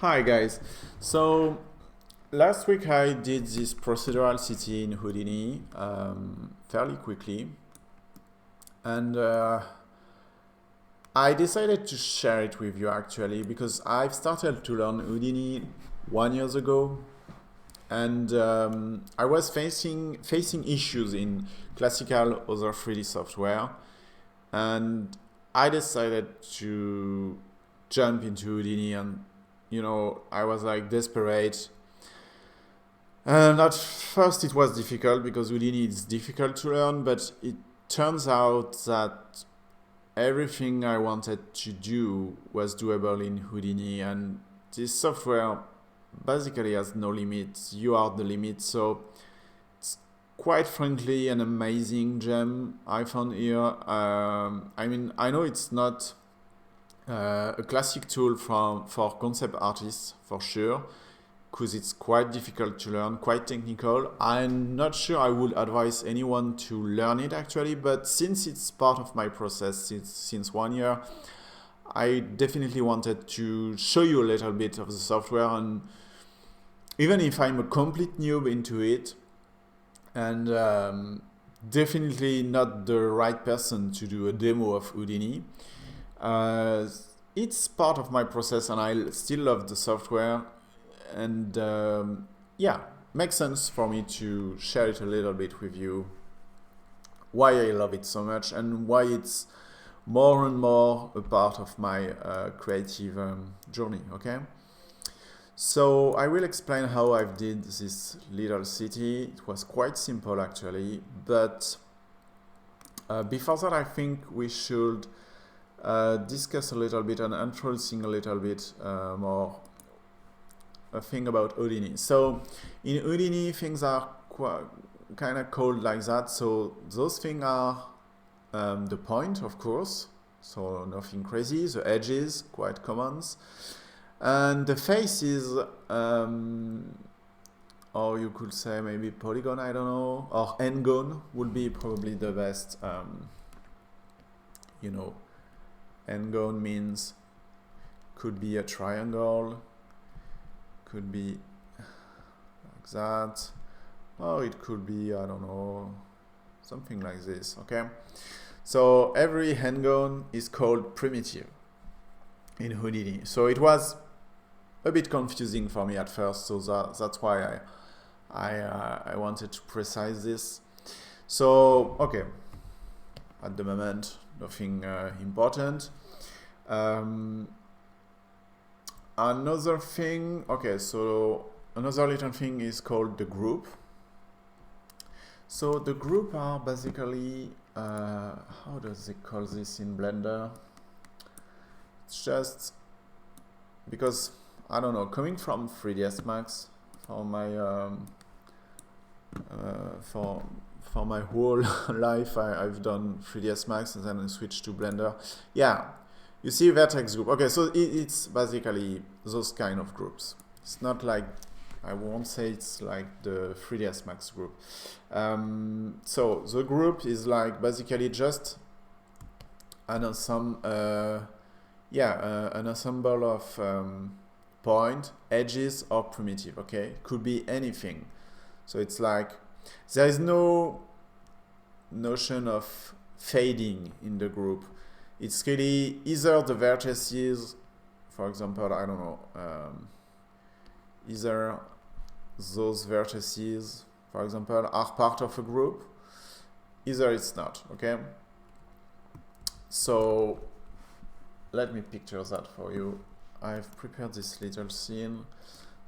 Hi guys. So last week I did this procedural city in Houdini fairly quickly, and I decided to share it with you actually because I've started to learn Houdini 1 year ago, and I was facing issues in classical other 3D software, and I decided to jump into Houdini, and I was like desperate. And at first it was difficult because Houdini is difficult to learn, but it turns out that everything I wanted to do was doable in Houdini, and this software basically has no limits. You are the limit, so it's quite frankly an amazing gem I found here. I know it's not a classic tool for concept artists for sure, because it's quite difficult to learn, quite technical. I'm not sure I would advise anyone to learn it actually, but since it's part of my process since 1 year, I definitely wanted to show you a little bit of the software, and even if I'm a complete noob into it, and definitely not the right person to do a demo of Houdini, it's part of my process and I still love the software, and yeah, makes sense for me to share it a little bit with you, why I love it so much and why it's more and more a part of my creative journey. Okay, so I will explain how I did this little city. It was quite simple actually, but before that I think we should discuss a little bit and introducing a little bit more a thing about Houdini. So in Houdini, things are kind of called like that. So those things are the point, of course. So nothing crazy. The edges, quite commons. And the faces, or you could say maybe polygon, I don't know, or n-gon would be probably the best. N-gon means could be a triangle, could be like that, or it could be, I don't know, something like this. Okay, so every n-gon is called primitive in Houdini. So it was a bit confusing for me at first, so that's why I wanted to precise this. So okay, at the moment nothing important. Another thing, okay, so another little thing is called the group. So the group are basically, how does they call this in Blender? It's just because, I don't know, coming from 3ds Max, for my for my whole life I've done 3ds Max and then I switched to Blender. Yeah, you see vertex group. Okay, so it's basically those kind of groups. It's not like, I won't say it's like the 3ds Max group. So the group is like basically just an ensemble, an ensemble of point, edges, or primitive. Okay, could be anything. So it's like there is no notion of fading in the group. It's really either the vertices, for example, I don't know, either those vertices, for example, are part of a group, either it's not. Okay, so let me picture that for you. I've prepared this little scene,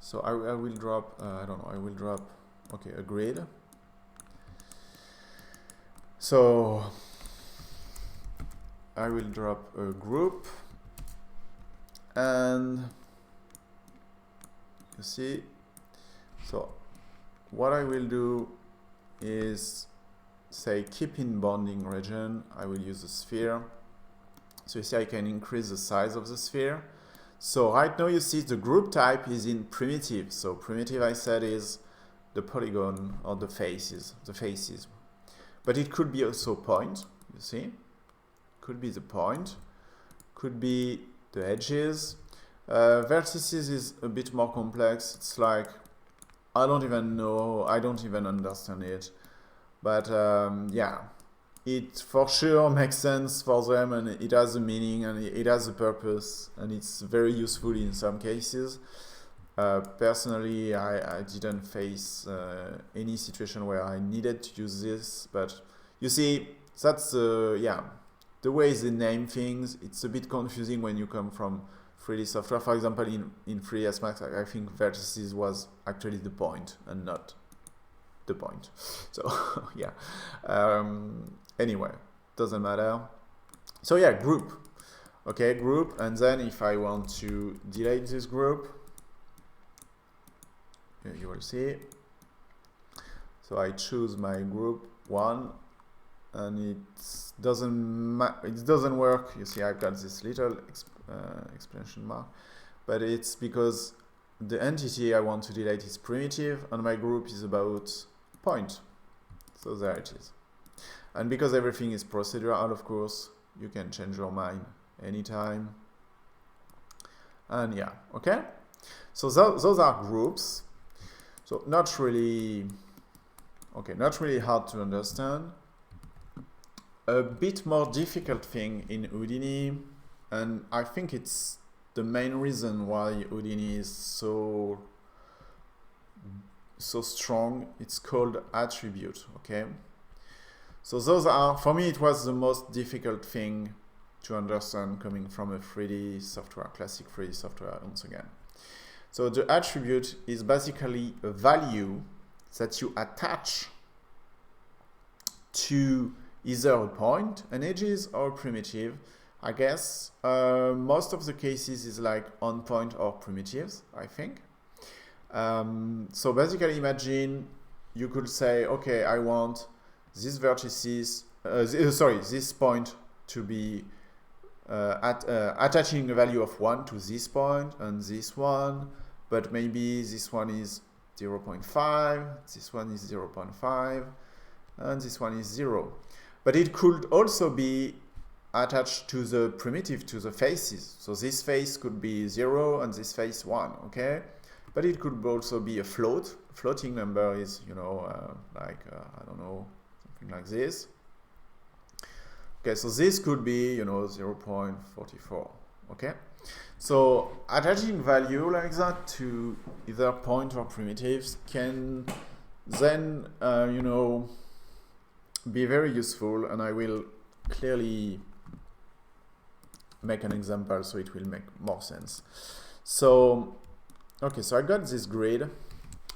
so I will drop, I don't know, I will drop, okay, a grid. So I will drop a group, and you see, so what I will do is say keep in bounding region. I will use a sphere. So you see I can increase the size of the sphere. So right now you see the group type is in primitive. So primitive, I said, is the polygon or the faces. But it could be also point, you see. Could be the point, could be the edges. Vertices is a bit more complex. It's like, I don't even know, I don't even understand it. But yeah, it for sure makes sense for them, and it has a meaning, and it has a purpose, and it's very useful in some cases. Personally, I didn't face any situation where I needed to use this, but you see, that's yeah, the way they name things. It's a bit confusing when you come from 3D software. For example, in 3ds Max, I think vertices was actually the point and not the point. So yeah, anyway, doesn't matter. So yeah, group. Okay, group, and then if I want to delete this group, you will see. So I choose my group 1, and it doesn't work. You see, I've got this little explanation mark, but it's because the entity I want to delete is primitive, and my group is about point. So there it is. And because everything is procedural, of course, you can change your mind anytime. And yeah, okay. So those are groups. So not really, okay, not really hard to understand. A bit more difficult thing in Houdini, and I think it's the main reason why Houdini is so strong, it's called attribute, okay? So those are, for me, it was the most difficult thing to understand coming from a 3D software, classic 3D software once again. So the attribute is basically a value that you attach to either a point, an edges, or a primitive. I guess most of the cases is like on point or primitives, I think. So basically imagine you could say, okay, I want these vertices, this point to be attaching a value of 1 to this point and this one, but maybe this one is 0.5, this one is 0.5, and this one is 0. But it could also be attached to the primitive, to the faces. So this face could be 0 and this face 1, okay? But it could also be a float. A floating number is, you know, I don't know, something like this. Okay, so this could be, you know, 0.44, okay? So attaching value like that to either point or primitives can then, you know, be very useful, and I will clearly make an example so it will make more sense. So, okay, so I got this grid.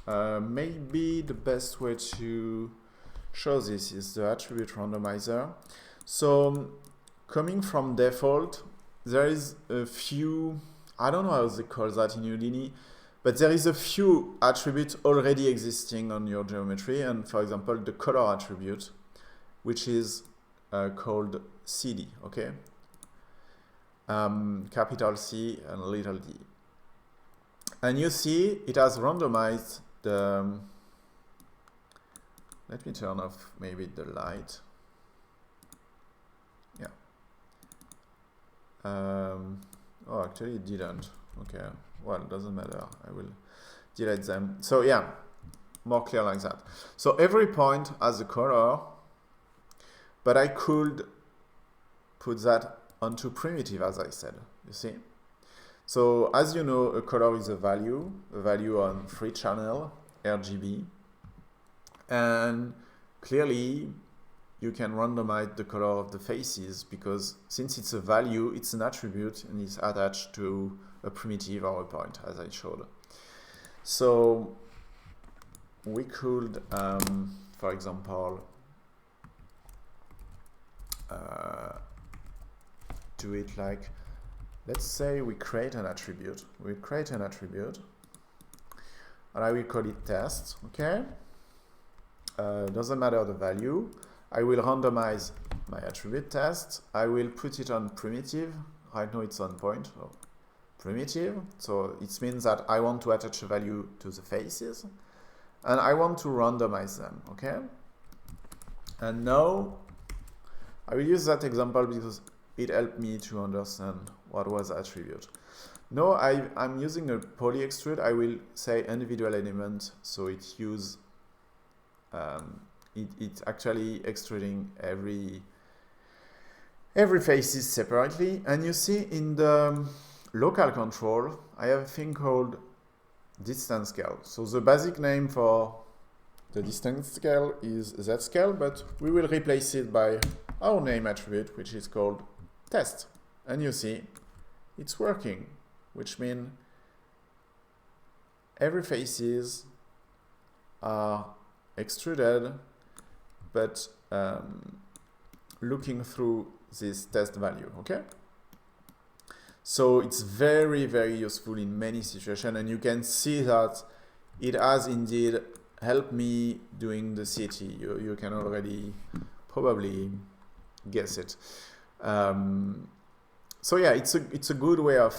Maybe the best way to show this is the attribute randomizer. So coming from default, there is a few, I don't know how they call that in Houdini, but there is a few attributes already existing on your geometry, and for example the color attribute, which is called CD, okay? Capital C and little d. And you see it has randomized the, let me turn off maybe the light. Yeah. Oh, actually it didn't. Okay, well, it doesn't matter. I will delete them. So yeah, more clear like that. So every point has a color, but I could put that onto primitive, as I said, you see? So as you know, a color is a value on 3 channel, RGB, and clearly you can randomize the color of the faces, because since it's a value, it's an attribute and it's attached to a primitive or a point, as I showed. So we could, for example, do it like, let's say we create an attribute. We create an attribute, and I will call it test, okay? Doesn't matter the value. I will randomize my attribute test. I will put it on primitive. Right now it's on point, so primitive. So it means that I want to attach a value to the faces, and I want to randomize them, okay? And now I will use that example because it helped me to understand what was attribute. No, I'm using a poly extrude. I will say individual element, so it use it's actually extruding every faces separately. And you see in the local control, I have a thing called distance scale. So the basic name for the distance scale is Z scale, but we will replace it by our name attribute, which is called test. And you see it's working, which means every faces are extruded, but looking through this test value, okay? So it's very, very useful in many situations, and you can see that it has indeed helped me doing the city. You can already probably guess it. So yeah, it's a good way of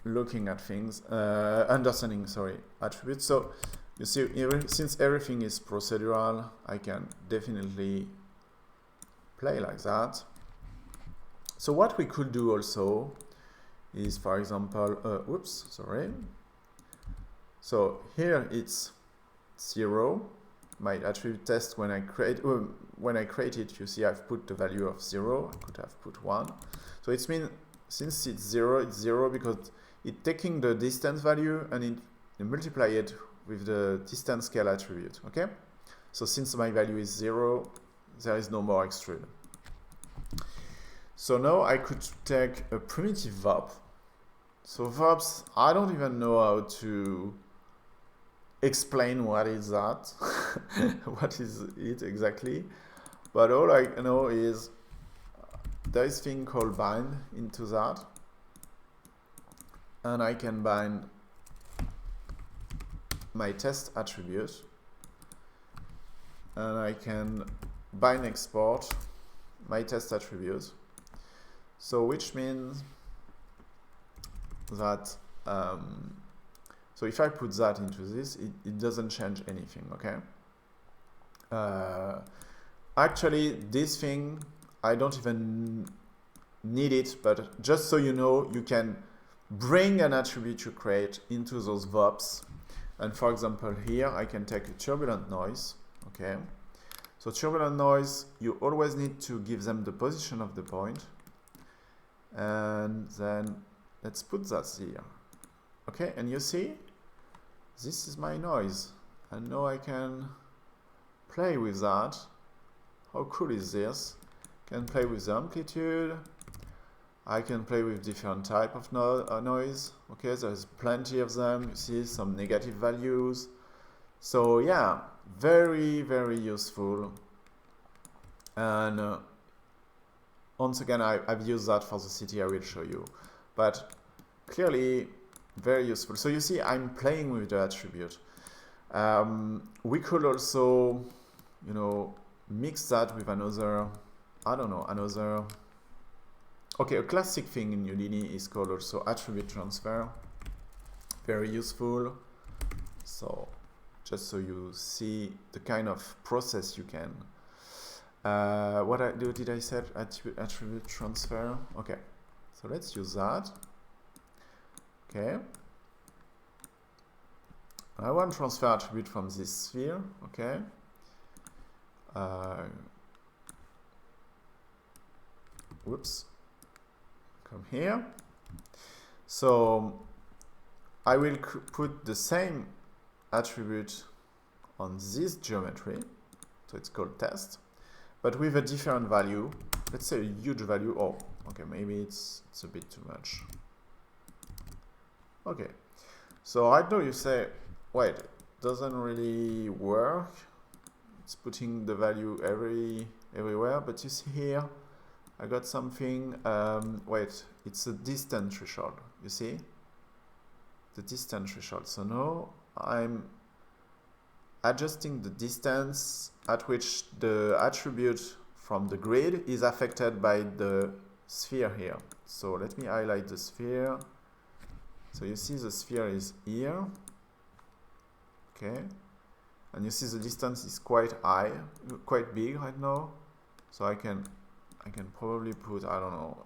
looking at things, understanding, sorry, attributes. So you see, since everything is procedural, I can definitely play like that. So what we could do also is, for example, whoops, sorry. So here it's 0. My attribute test, when I create it, you see I've put the value of 0. I could have put 1. So it means since it's 0 because it's taking the distance value and it multiply it with the distance scale attribute. Okay. So since my value is 0, there is no more extrude. So now I could take a primitive verb. So verbs, I don't even know how to explain what is that, what is it exactly. But all I know is there is a thing called bind into that. And I can bind my test attribute. And I can bind export my test attribute. So which means that so if I put that into this, it doesn't change anything, okay? Actually, this thing, I don't even need it, but just so you know, you can bring an attribute you create into those verbs. And for example, here I can take a turbulent noise, okay? So turbulent noise, you always need to give them the position of the point. And then let's put that here. Okay, and you see, this is my noise. And now I can play with that. How cool is this? I can play with the amplitude. I can play with different type of noise. Okay, there's plenty of them. You see some negative values. So yeah, very, very useful. And once again, I've used that for the city. I will show you. But clearly, very useful. So you see, I'm playing with the attribute. We could also, you know, mix that with another, I don't know, another. Okay, a classic thing in Houdini is called also attribute transfer. Very useful. So just so you see the kind of process you can. Did I say attribute transfer? Okay, so let's use that. Okay. I want to transfer attribute from this sphere. Okay. Whoops. Come here. So I will put the same attribute on this geometry. So it's called test, but with a different value. Let's say a huge value. Oh, okay, maybe it's a bit too much. Okay, so right now you say, wait, it doesn't really work. It's putting the value everywhere, but you see here, I got something. Wait, it's a distance threshold. You see, the distance threshold. So now I'm adjusting the distance at which the attribute from the grid is affected by the sphere here. So let me highlight the sphere. So you see the sphere is here, okay, and you see the distance is quite high, quite big right now. So I can probably put, I don't know,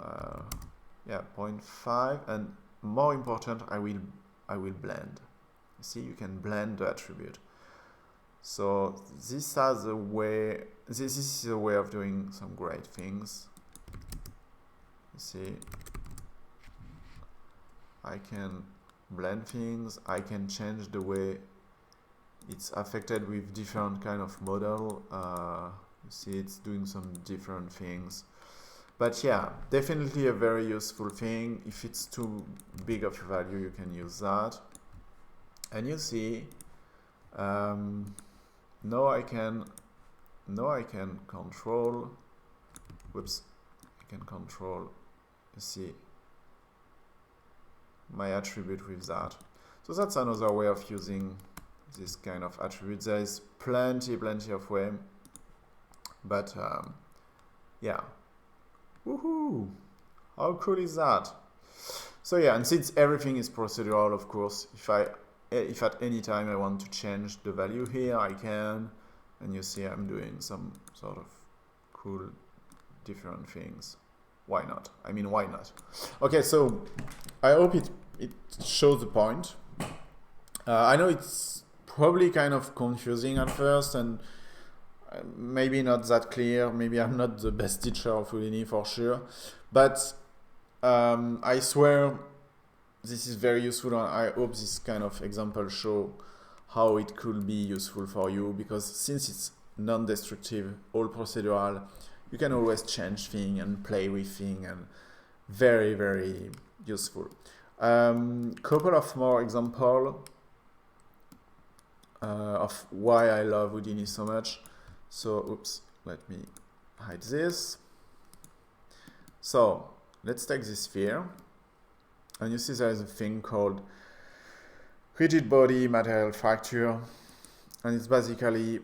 yeah, 0.5, and more important, I will blend. You see, you can blend the attribute. So this has a way. This is a way of doing some great things. You see, I can blend things. I can change the way it's affected with different kind of model. You see, it's doing some different things. But yeah, definitely a very useful thing. If it's too big of a value, you can use that. And you see, now I can control. Whoops, I can control. You see, my attribute with that. So that's another way of using this kind of attribute. There is plenty of way. But yeah. Woohoo! How cool is that? So yeah, and since everything is procedural, of course, if at any time I want to change the value here, I can. And you see I'm doing some sort of cool different things. Why not? I mean, why not? Okay, so I hope it shows the point. I know it's probably kind of confusing at first and maybe not that clear. Maybe I'm not the best teacher of Houdini for sure, but I swear this is very useful, and I hope this kind of example show how it could be useful for you, because since it's non-destructive, all procedural, you can always change things and play with things, and very useful. Couple of more examples of why I love Houdini so much. So, oops, let me hide this. So, let's take this sphere. And you see there is a thing called rigid body material fracture. And it's basically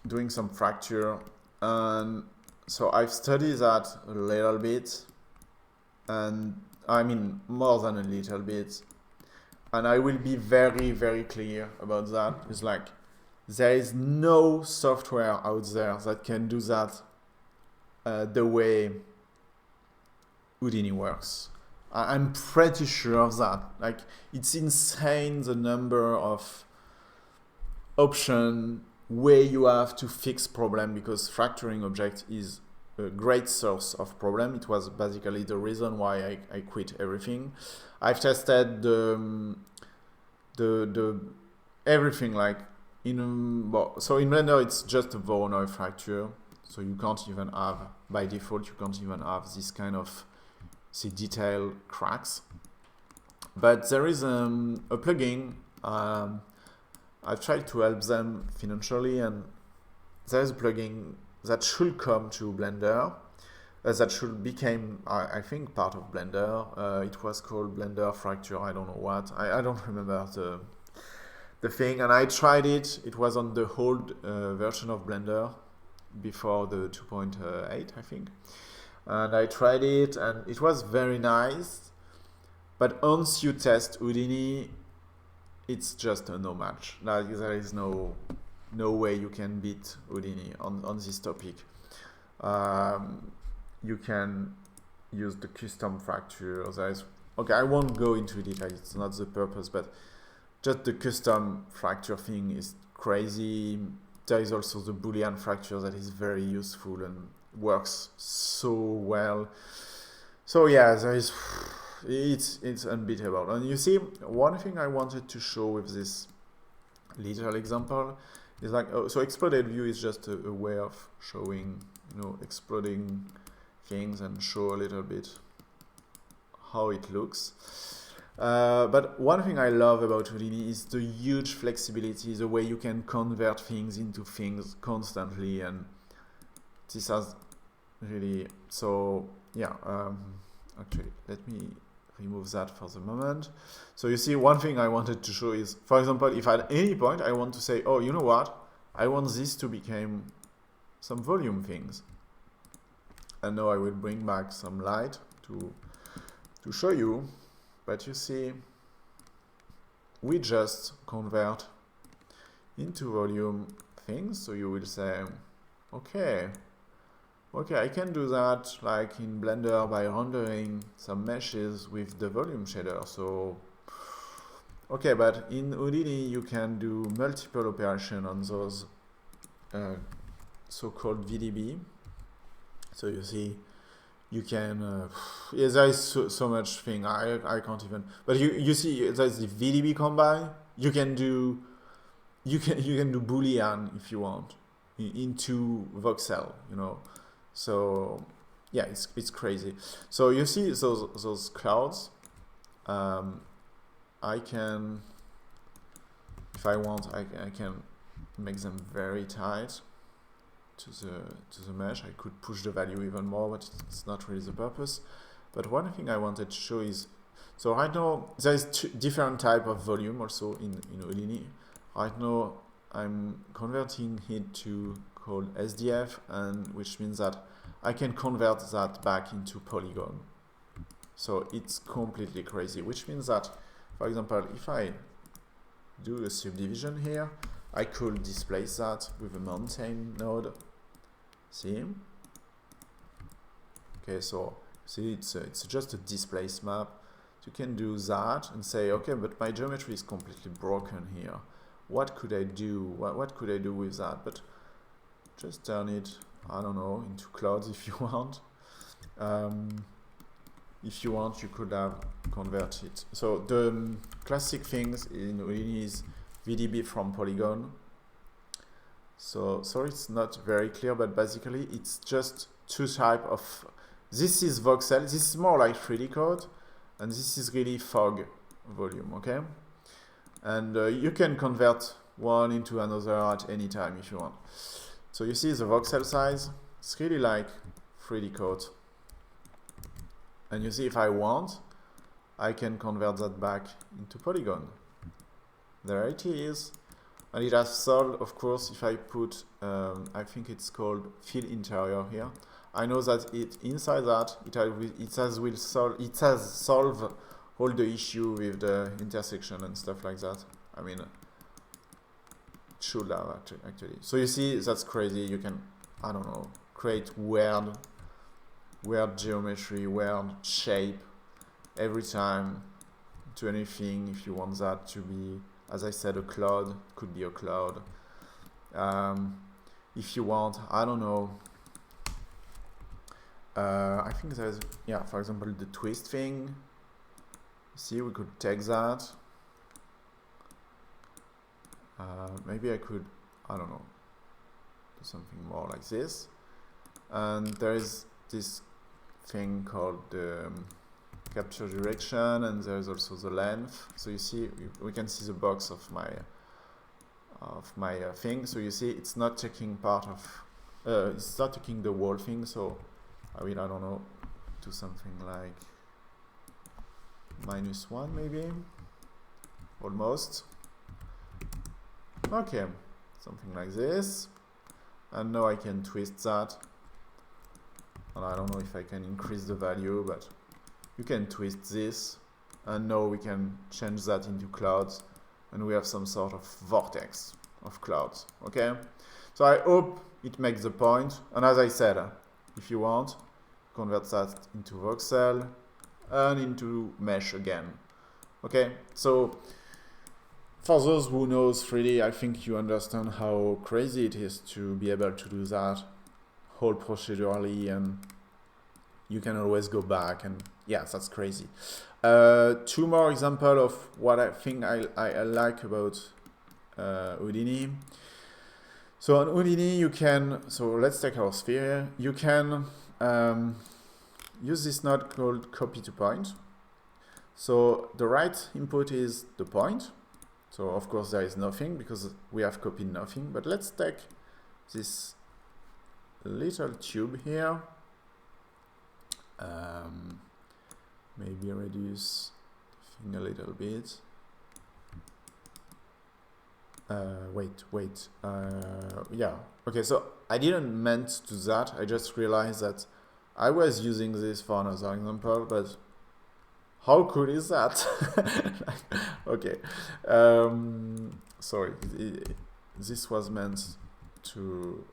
doing some fracture. And so I've studied that a little bit. And I mean, more than a little bit. And I will be very clear about that. It's like, there is no software out there that can do that the way Houdini works. I'm pretty sure of that. Like, it's insane the number of options where you have to fix problem, because fracturing object is a great source of problem. It was basically the reason why I quit everything. I've tested the everything, like so in Blender it's just a Voronoi fracture, so you can't even have, by default, you can't even have this kind of detail cracks. But there is a plugin. I've tried to help them financially, and there's a plugin that should come to Blender, that should become, I think, part of Blender. It was called Blender Fracture, I don't know what. I don't remember the thing, and I tried it. It was on the old version of Blender before the 2.8, I think. And I tried it, and it was very nice. But once you test Houdini, it's just a no match. Like, there is no way you can beat Houdini on this topic. You can use the custom fracture. Okay, I won't go into detail. It's not the purpose, but just the custom fracture thing is crazy. There is also the Boolean fracture that is very useful and works so well. So yeah, it's unbeatable. And you see, one thing I wanted to show with this little example is like, so exploded view is just a way of showing, exploding things and show a little bit how it looks. But one thing I love about Houdini is the huge flexibility, the way you can convert things into things constantly, and this has really, so yeah, actually let me remove that for the moment. So you see, one thing I wanted to show is, for example, if at any point I want to say, oh, you know what, I want this to become some volume things, and now I will bring back some light to show you. But you see, we just convert into volume things. So you will say, okay, Okay, I can do that like in Blender by rendering some meshes with the volume shader. So, okay, but in Houdini you can do multiple operations on those so-called VDB. So you see, you can, yeah, there is so much thing, I can't even, but you see there's the VDB combine. You can do Boolean if you want into voxel, you know. So yeah, it's crazy. So you see those clouds. I can, if I want, I can make them very tight to the mesh. I could push the value even more, but it's not really the purpose. But one thing I wanted to show is, so right now there's two different type of volume also in Houdini. Right now I'm converting it to called SDF, and which means that I can convert that back into polygon. So it's completely crazy, which means that, for example, if I do a subdivision here, I could displace that with a mountain node. See? Okay, so see, it's just a displaced map. You can do that and say, okay, but my geometry is completely broken here. What could I do? What could I do with that? But just turn it, I don't know, into clouds if you want. If you want, you could have convert it. So the classic things in Houdini is VDB from polygon. So sorry, it's not very clear, but basically it's just two type of. This is voxel. This is more like 3D code, and this is really fog volume. Okay, and you can convert one into another at any time if you want. So you see the voxel size. It's really like 3D code. And you see, if I want, I can convert that back into polygon. There it is. And it has solved, of course, if I put, I think it's called fill interior here. I know that inside that, it has solved all the issue with the intersection and stuff like that. I mean, it should have actually. So you see, that's crazy. You can, I don't know, create weird geometry, weird shape every time to anything. If you want that to be, as I said, a cloud, could be a cloud. If you want, I don't know, I think there's, yeah, for example, the twist thing. See, we could take that. Maybe I could, I don't know, do something more like this. And there is this thing called the capture direction, and there's also the length. So you see, we can see the box of my thing. So you see, it's not taking part of, it's not taking the whole thing. So I mean, I don't know, do something like -1 maybe, almost. Okay, something like this. And now I can twist that. And I don't know if I can increase the value, but you can twist this, and now we can change that into clouds, and we have some sort of vortex of clouds. Okay, so I hope it makes the point. And as I said, if you want, convert that into voxel and into mesh again. Okay, so for those who knows 3D, I think you understand how crazy it is to be able to do that whole procedurally, and you can always go back, and yeah, that's crazy. Two more examples of what I think I like about Houdini. So on Houdini you can, so let's take our sphere. You can use this node called copy to point. So the right input is the point. So of course there is nothing because we have copied nothing, but let's take this little tube here, maybe reduce the thing a little bit. Wait, yeah, okay, so I didn't meant to do that. I just realized that I was using this for another example, but how cool is that? Okay, sorry, this was meant to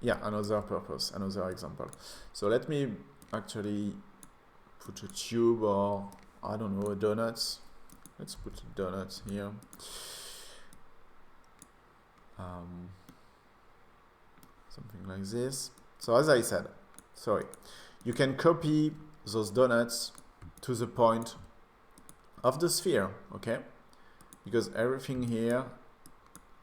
yeah, another purpose, another example. So let me actually put a tube, or I don't know, a donut. Let's put a donut here. Something like this. So as I said, sorry, you can copy those donuts to the point of the sphere, okay? Because everything here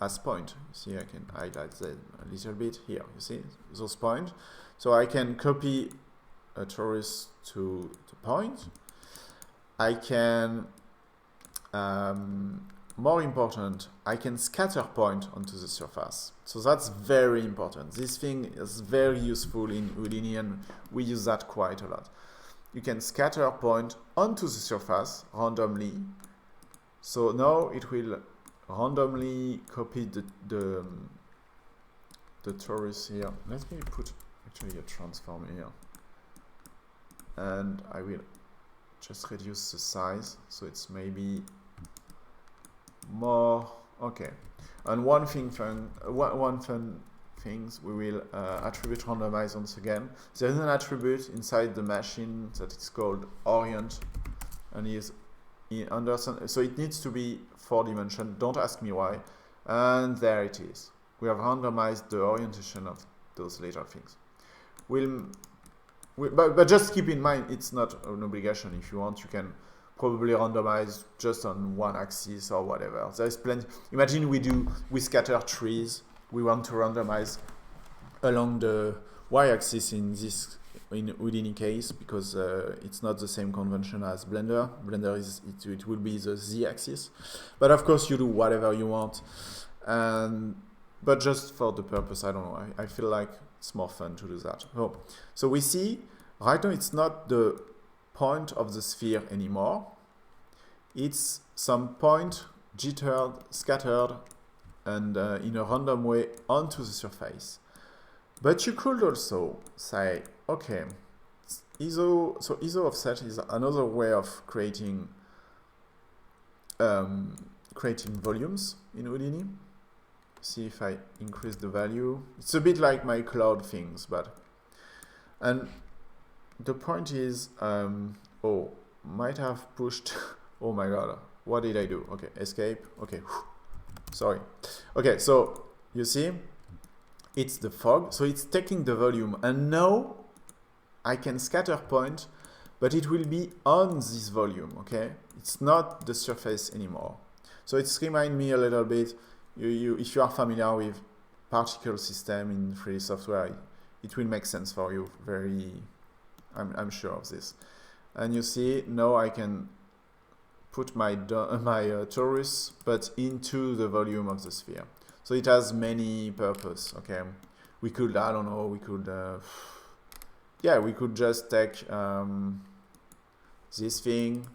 has point. You see, I can highlight that a little bit here. You see those points. So I can copy a torus to the point. I can, more important, I can scatter point onto the surface. So that's very important. This thing is very useful in Houdini, and we use that quite a lot. You can scatter point onto the surface randomly. So now it will randomly copy the torus here. Let me put actually a transform here. And I will just reduce the size, so it's maybe more okay. And one fun things we will attribute randomize once again. There is an attribute inside the machine that is called orient, and is under so it needs to be 4-dimensional. Don't ask me why. And there it is. We have randomized the orientation of those little things. But just keep in mind, it's not an obligation. If you want, you can probably randomize just on one axis or whatever. There's plenty. Imagine we scatter trees. We want to randomize along the y-axis in Houdini case, because it's not the same convention as Blender. Blender it will be the z-axis. But of course, you do whatever you want. But just for the purpose, I don't know. I feel like it's more fun to do that. So we see right now it's not the point of the sphere anymore. It's some point jittered, scattered, and in a random way onto the surface. But you could also say, okay, ISO offset is another way of creating volumes in Houdini. See if I increase the value. It's a bit like my cloud things, and the point is, might have pushed. Oh my god, what did I do? Okay, escape. Okay, sorry. Okay, so you see, it's the fog. So it's taking the volume, and now I can scatter point, but it will be on this volume. Okay, it's not the surface anymore. So it's remind me a little bit. If you are familiar with particle system in 3D software, it will make sense for you. I'm sure of this. And you see, now I can put my torus, but into the volume of the sphere. So it has many purpose. Okay, we could, I don't know, we could, yeah, we could just take this thing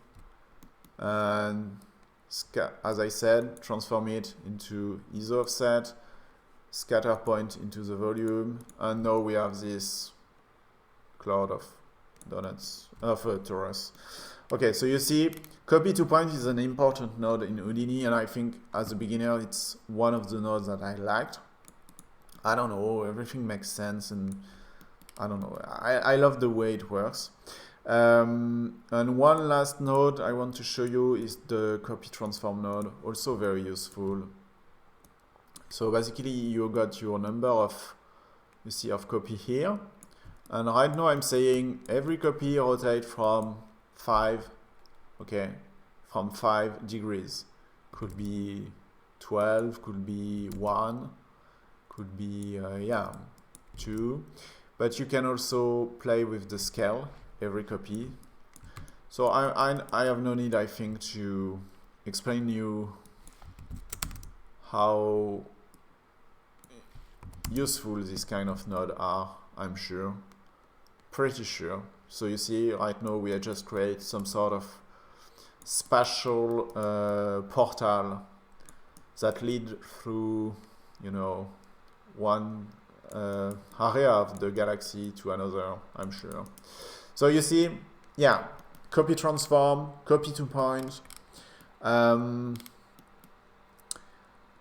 and, as I said, transform it into ISO offset, scatter point into the volume, and now we have this cloud of donuts, of a torus. Okay, so you see, copy to point is an important node in Houdini, and I think as a beginner, it's one of the nodes that I liked. I don't know, everything makes sense, and I don't know, I love the way it works. And one last node I want to show you is the copy transform node, also very useful. So basically you got your number of, you see, of copy here, and right now I'm saying every copy rotate from 5, okay, from 5 degrees. Could be 12, could be 1, could be yeah, 2, but you can also play with the scale every copy. So I have no need, I think, to explain you how useful this kind of node are. I'm sure, pretty sure. So you see, right now we just create some sort of spatial portal that lead through, you know, one area of the galaxy to another, I'm sure. So you see, yeah, copy transform, copy to point,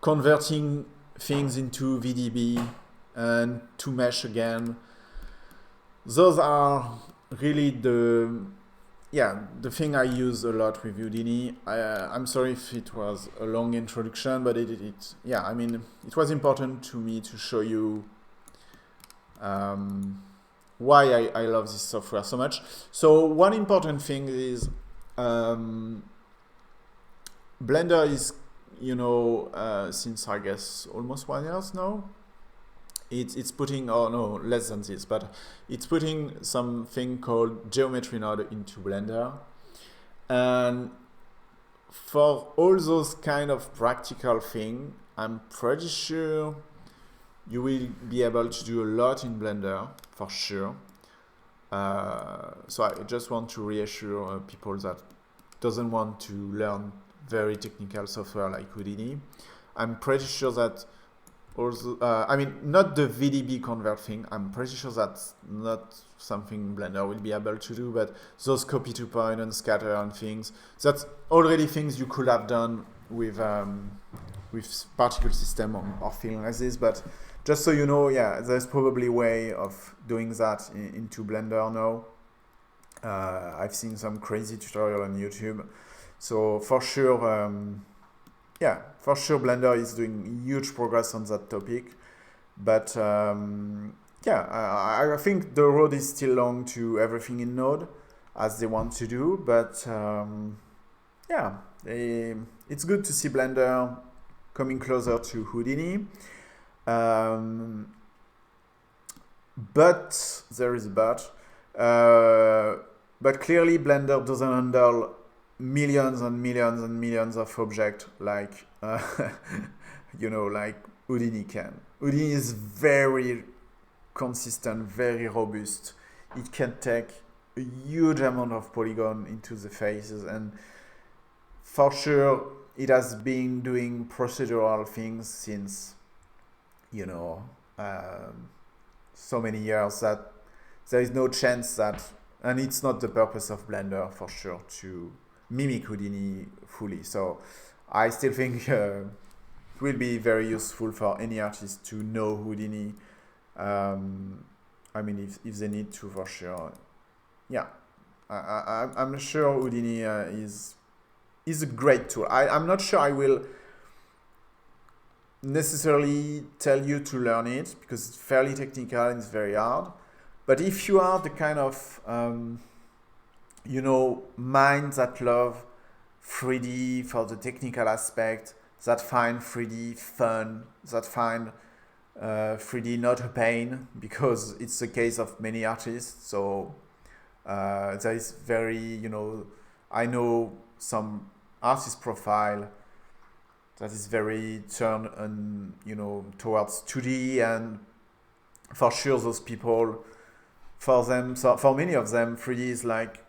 converting things into VDB, and to mesh again. Those are really the thing I use a lot with Houdini. I'm sorry if it was a long introduction, but I mean, it was important to me to show you why I love this software so much. So one important thing is Blender is, since I guess almost 1 year now, it's putting, oh no, less than this, but it's putting something called geometry node into Blender. And for all those kind of practical things, I'm pretty sure you will be able to do a lot in Blender, for sure. So I just want to reassure people that doesn't want to learn very technical software like Houdini. I'm pretty sure that also, I mean, not the VDB convert thing. I'm pretty sure that's not something Blender will be able to do, but those copy to point and scatter and things, that's already things you could have done with particle system or things like this. But just so you know, yeah, there's probably a way of doing that into Blender now. I've seen some crazy tutorial on YouTube. So for sure, for sure Blender is doing huge progress on that topic. But I think the road is still long to everything in Node as they want to do. But it's good to see Blender coming closer to Houdini. But there is a but. But clearly Blender doesn't handle millions and millions and millions of objects like like Houdini can. Houdini is very consistent, very robust. It can take a huge amount of polygon into the faces, and for sure it has been doing procedural things since so many years that there is no chance that, and it's not the purpose of Blender for sure to mimic Houdini fully. So I still think it will be very useful for any artist to know Houdini. I mean, if they need to, for sure. Yeah, I'm sure Houdini is a great tool. I'm not sure I will necessarily tell you to learn it because it's fairly technical and it's very hard. But if you are the kind of mind that love 3D for the technical aspect, that find 3D fun, that find 3D not a pain, because it's the case of many artists. So there is very, I know some artist profile that is very turned on, towards 2D, and for sure those people, for many of them, 3D is like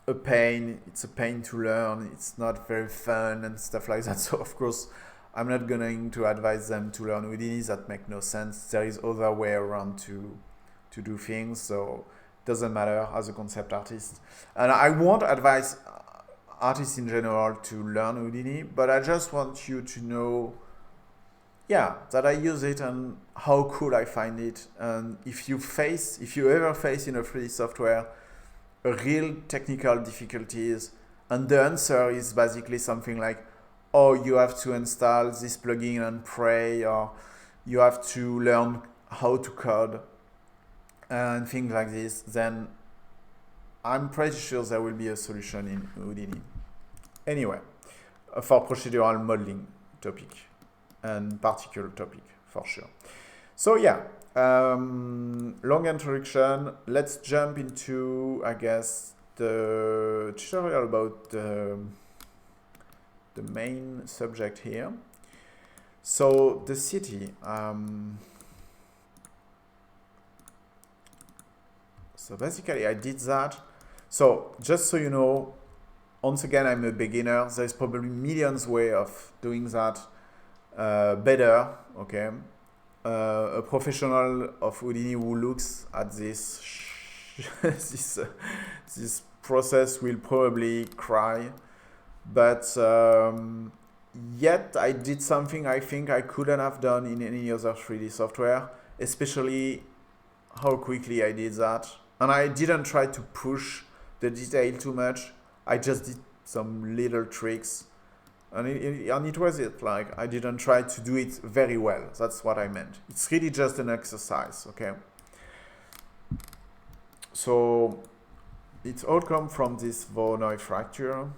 a pain. It's a pain to learn. It's not very fun and stuff like that. So of course, I'm not going to advise them to learn Houdini. That makes no sense. There is other way around to do things. So it doesn't matter as a concept artist. And I won't advise artists in general to learn Houdini, but I just want you to know, that I use it and how cool I find it. And if you ever face in a 3D software a real technical difficulties, and the answer is basically something like, oh, you have to install this plugin and pray, or you have to learn how to code and things like this, then I'm pretty sure there will be a solution in Houdini. Anyway, for procedural modeling topic and particle topic, for sure. So long introduction. Let's jump into, I guess, the tutorial about the main subject here. So the city. So basically I did that. So just so you know, once again, I'm a beginner. There's probably millions way of doing that better, okay? A professional of Houdini who looks at this this process will probably cry. But yet I did something I think I couldn't have done in any other 3D software. especially how quickly I did that. And I didn't try to push the detail too much. I just did some little tricks. And it was it. Like, I didn't try to do it very well. That's what I meant. It's really just an exercise, okay? So it all comes from this Voronoi fracture.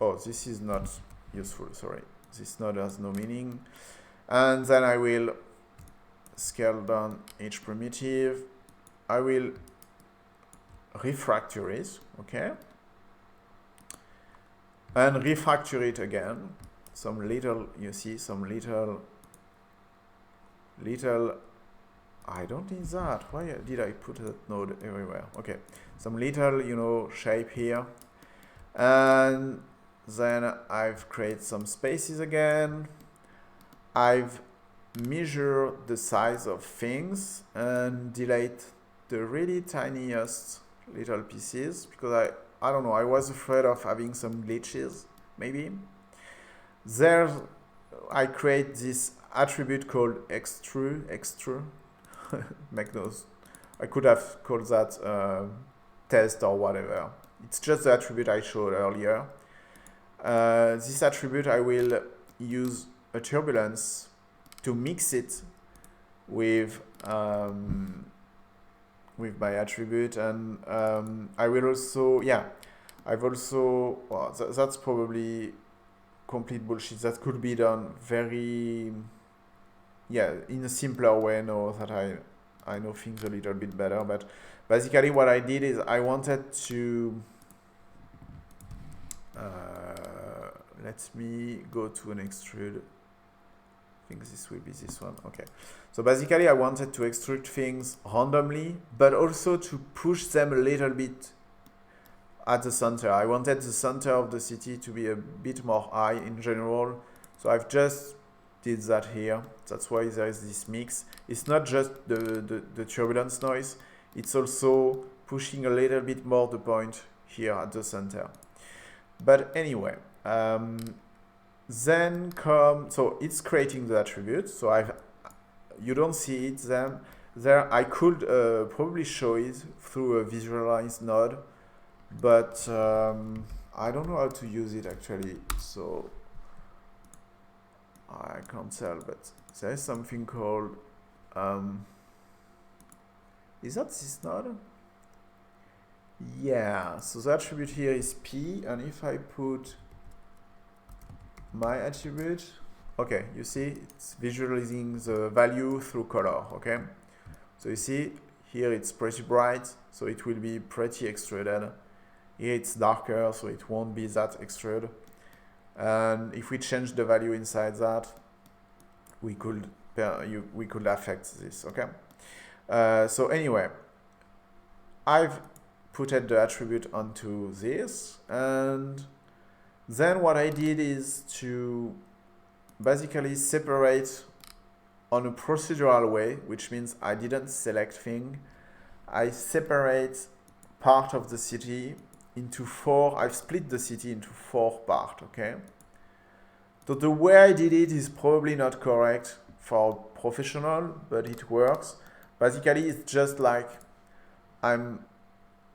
Oh, this is not useful, sorry. This node has no meaning. And then I will scale down each primitive. I will refactor it, okay? And refactor it again. Some little, you see, some little, I don't need that. Why did I put that node everywhere? Okay, some little, you know, shape here. And then I've created some spaces again. I've measured the size of things and delete the really tiniest little pieces because I don't know, I was afraid of having some glitches, maybe. There, I create this attribute called extrude. Make those. I could have called that test or whatever. It's just the attribute I showed earlier. This attribute, I will use a turbulence to mix it with my attribute, and I will also, yeah, I've also, well, that's probably complete bullshit. That could be done very, yeah, in a simpler way now that I know things a little bit better. But basically what I did is I wanted to, let me go to an extrude. I think this will be this one. Okay. So basically I wanted to extrude things randomly, but also to push them a little bit at the center. I wanted the center of the city to be a bit more high in general. So I've just did that here. That's why there is this mix. It's not just the turbulence noise. It's also pushing a little bit more the point here at the center. But anyway, then so it's creating the attribute. So you don't see it there. I could probably show it through a visualized node, but I don't know how to use it actually. So I can't tell, but there's something called, is that this node? Yeah, so the attribute here is P, and if I put my attribute, okay, you see it's visualizing the value through color, okay? So you see here it's pretty bright, so it will be pretty extruded. Here it's darker, so it won't be that extruded. And if we change the value inside that, we could affect this, okay? So anyway, I've put the attribute onto this, and then what I did is to basically separate on a procedural way, which means I didn't select thing. I separate part of the city into four. I've split the city into 4 parts, okay? So the way I did it is probably not correct for professional, but it works. Basically, it's just like I'm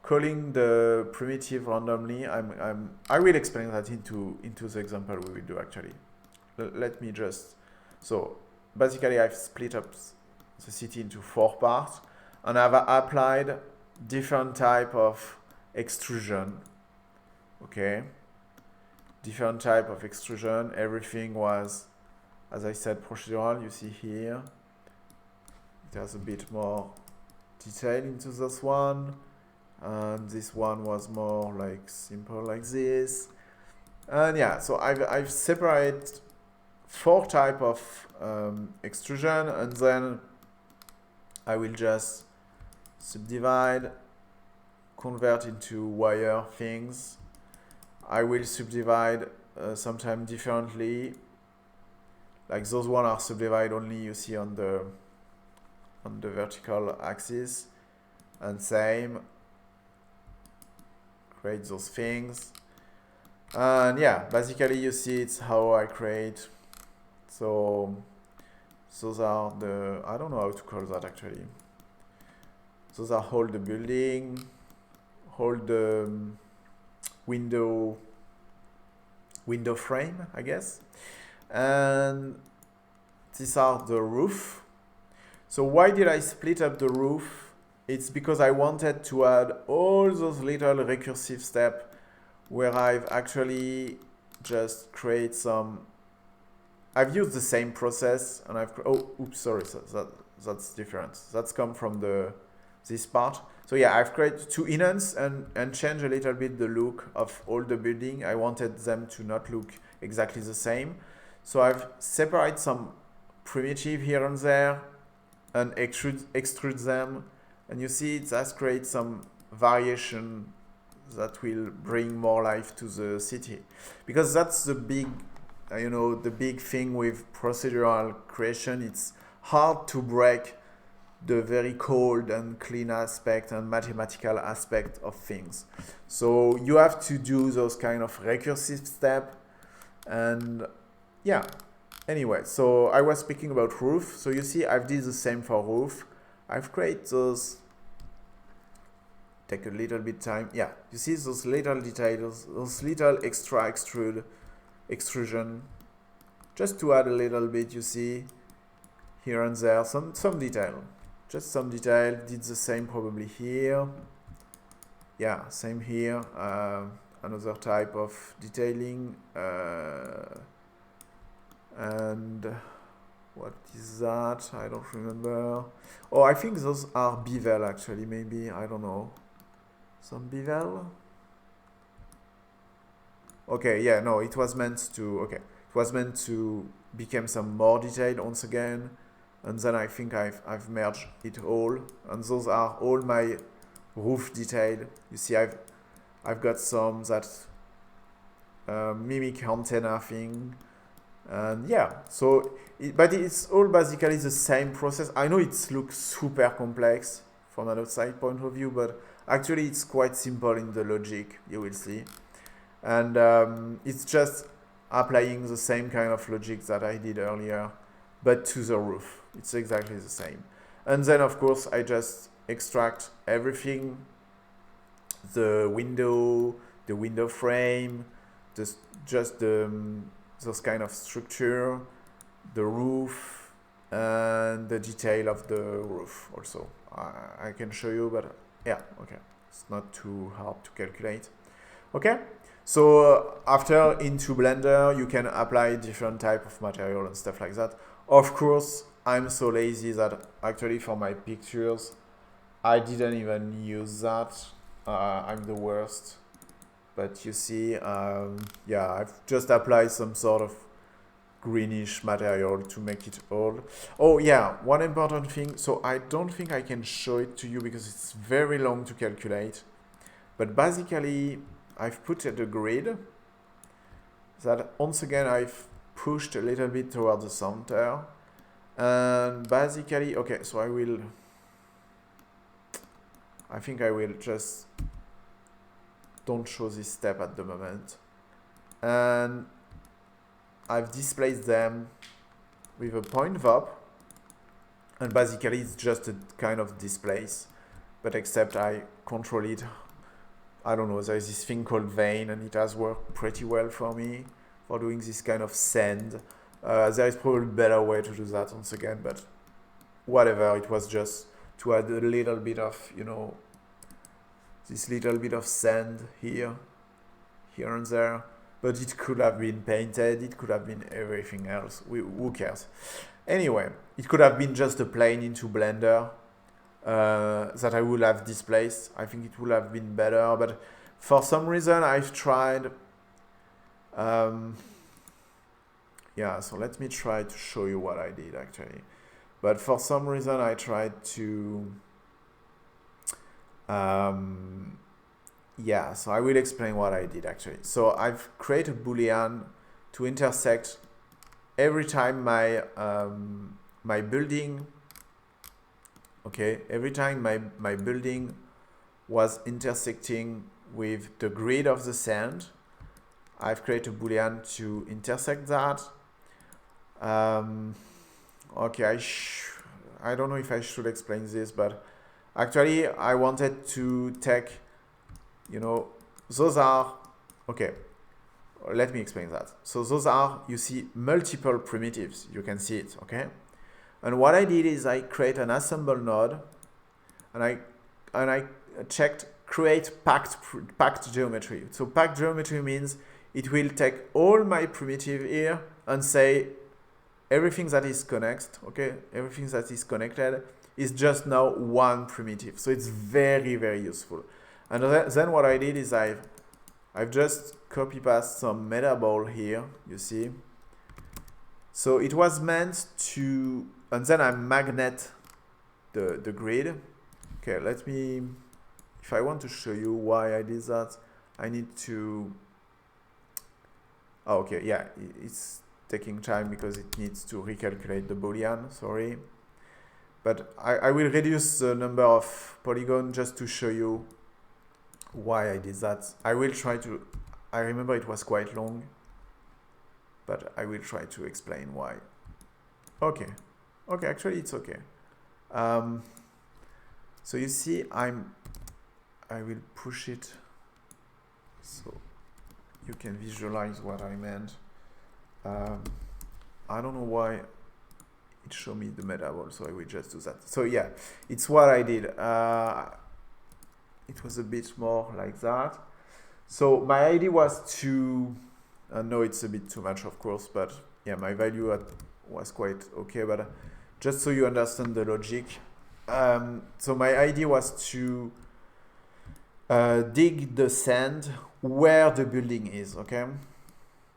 calling the primitive randomly. I will explain that into the example we will do actually. Let me just, so basically I've split up the city into 4 parts, and I've applied different type of extrusion, okay? Different type of extrusion. Everything was, as I said, procedural. You see here, there's a bit more detail into this one. And this one was more like simple like this. And yeah, so I've separated 4 type of extrusion, and then I will just subdivide, convert into wire things. I will subdivide sometimes differently. Like those one are subdivided only, you see, on the vertical axis, and same. Create those things, and yeah, basically you see it's how I create. So Those are the, I don't know how to call that actually. Those are all the building, all the window frame, I guess. And these are the roof. So why did I split up the roof? It's because I wanted to add all those little recursive steps where I've actually just create some. I've used the same process and I've, oh, oops, sorry, so that's different. That's come from this part. So yeah, I've created to enhance and change a little bit the look of all the building. I wanted them to not look exactly the same. So I've separated some primitive here and there and extrude them. And you see it has created some variation that will bring more life to the city. Because that's the big, the big thing with procedural creation. It's hard to break the very cold and clean aspect and mathematical aspect of things. So you have to do those kind of recursive steps. And yeah, anyway, so I was speaking about roof. So you see I've did the same for roof. I've created those, take a little bit time. Yeah, you see those little details, those little extra extrusion, just to add a little bit, you see, here and there, some detail. Just some detail, did the same probably here. Yeah, same here. Another type of detailing. And what is that? I don't remember. Oh, I think those are bevel actually, maybe, I don't know. Some bevel? Okay, yeah, no, it was meant to, okay. It was meant to become some more detail once again. And then I think I've merged it all. And those are all my roof detail. You see, I've got some that mimic antenna thing. And yeah, so, but it's all basically the same process. I know it looks super complex from an outside point of view, but actually it's quite simple in the logic, you will see. And it's just applying the same kind of logic that I did earlier, but to the roof. It's exactly the same. And then of course I just extract everything, the window frame, just those kind of structure, the roof, and the detail of the roof also. I can show you, but yeah, okay. It's not too hard to calculate. Okay, so after into Blender, you can apply different type of material and stuff like that. Of course, I'm so lazy that actually for my pictures, I didn't even use that. I'm the worst. But you see, yeah, I've just applied some sort of greenish material to make it all. Oh yeah, one important thing. So I don't think I can show it to you because it's very long to calculate. But basically, I've put at a grid that once again I've pushed a little bit towards the center. And basically, okay, so I think I will just don't show this step at the moment. And I've displaced them with a point VOP. And basically it's just a kind of displace, but except I control it. I don't know, there's this thing called vein and it has worked pretty well for me for doing this kind of send. There is probably a better way to do that once again, but whatever, it was just to add a little bit of, this little bit of sand here and there. But it could have been painted, it could have been everything else, who cares? Anyway, it could have been just a plane into Blender that I would have displaced. I think it would have been better, but for some reason I've tried, yeah, so let me try to show you what I did actually. But for some reason I tried to, yeah, so I will explain what I did actually. So I've created a Boolean to intersect every time my my building, okay, every time my building was intersecting with the grid of the sand, I've created a Boolean to intersect that. Okay, I don't know if I should explain this, but actually I wanted to take, you know, those are, okay, let me explain that. So those are, you see, multiple primitives. You can see it, okay? And what I did is I create an assemble node, and I checked create packed geometry. So packed geometry means it will take all my primitive here and say everything that is connected, okay? Everything that is connected is just now one primitive. So it's very, very useful. And then what I did is I've just copy paste some meta ball here, you see. So it was meant to, and then I magnet the grid. Okay, let me, if I want to show you why I did that, I need to, oh, okay, yeah, it's taking time because it needs to recalculate the Boolean, sorry. But I will reduce the number of polygons just to show you why I did that. I will try to, I remember it was quite long, but I will try to explain why. Okay, okay, actually it's okay. So you see, I will push it so you can visualize what I meant. I don't know why it showed me the meta ball, so I will just do that. So yeah, it's what I did. It was a bit more like that. So my idea was to, no, it's a bit too much, of course, but yeah, my value was quite okay, but just so you understand the logic. So my idea was to dig the sand where the building is, okay?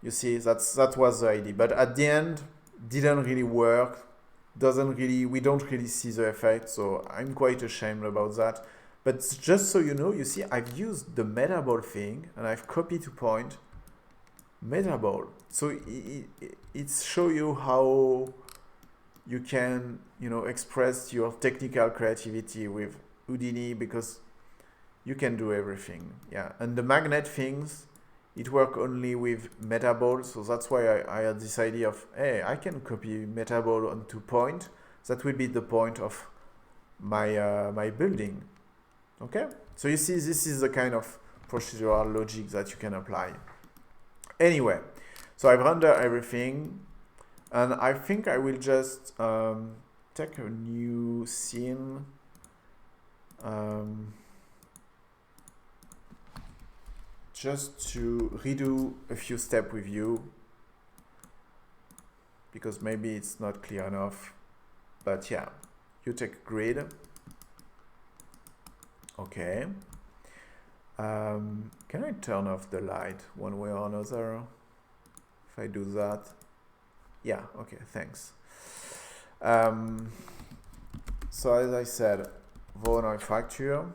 You see, that was the idea, but at the end, didn't really work, we don't really see the effect, so I'm quite ashamed about that. But just so you know, you see, I've used the meta ball thing, and I've copied to point meta ball. So it's show you how you can, you know, express your technical creativity with Houdini, because you can do everything. Yeah, and the magnet things, it work only with meta ball, so that's why I had this idea of, hey, I can copy meta ball onto point. That will be the point of my my building. Okay, so you see, this is the kind of procedural logic that you can apply. Anyway, so I've rendered everything, and I think I will just take a new scene. Just to redo a few steps with you, because maybe it's not clear enough. But yeah, you take grid. Okay. Can I turn off the light one way or another? If I do that. Yeah, okay, thanks. So as I said, Voronoi factor.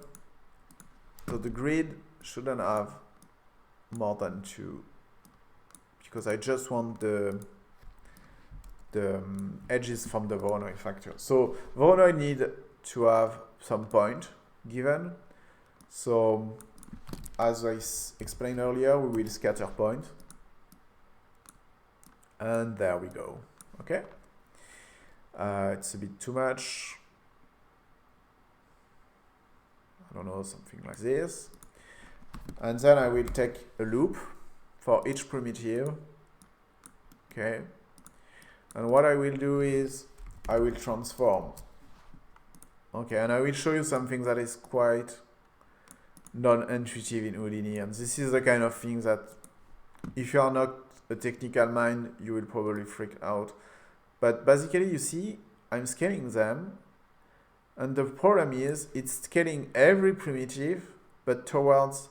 So the grid shouldn't have more than 2, because I just want the edges from the Voronoi factor. So Voronoi need to have some point given. So as I explained earlier, we will scatter point, and there we go. Okay, it's a bit too much. I don't know, something like this. And then I will take a loop for each primitive. Okay, and what I will do is I will transform. Okay, and I will show you something that is quite non-intuitive in Houdini, and this is the kind of thing that if you are not a technical mind, you will probably freak out. But basically, you see, I'm scaling them, and the problem is it's scaling every primitive, but towards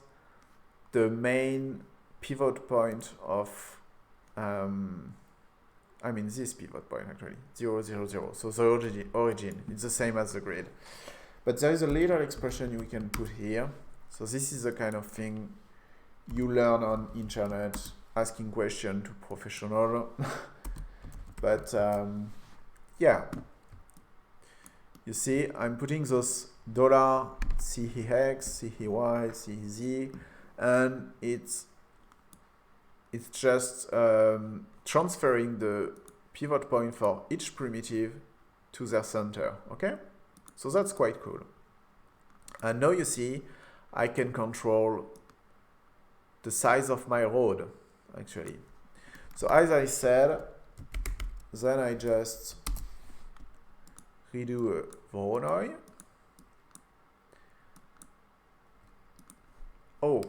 the main pivot point of, I mean this pivot point actually, 0, 0, 0. So the origin, it's the same as the grid. But there is a little expression we can put here. So this is the kind of thing you learn on internet, asking questions to professional. But yeah, you see, I'm putting those $CEX, CEY, CEZ, and it's just transferring the pivot point for each primitive to their center, okay? So that's quite cool. And now you see, I can control the size of my road, actually. So as I said, then I just redo a Voronoi. Oh,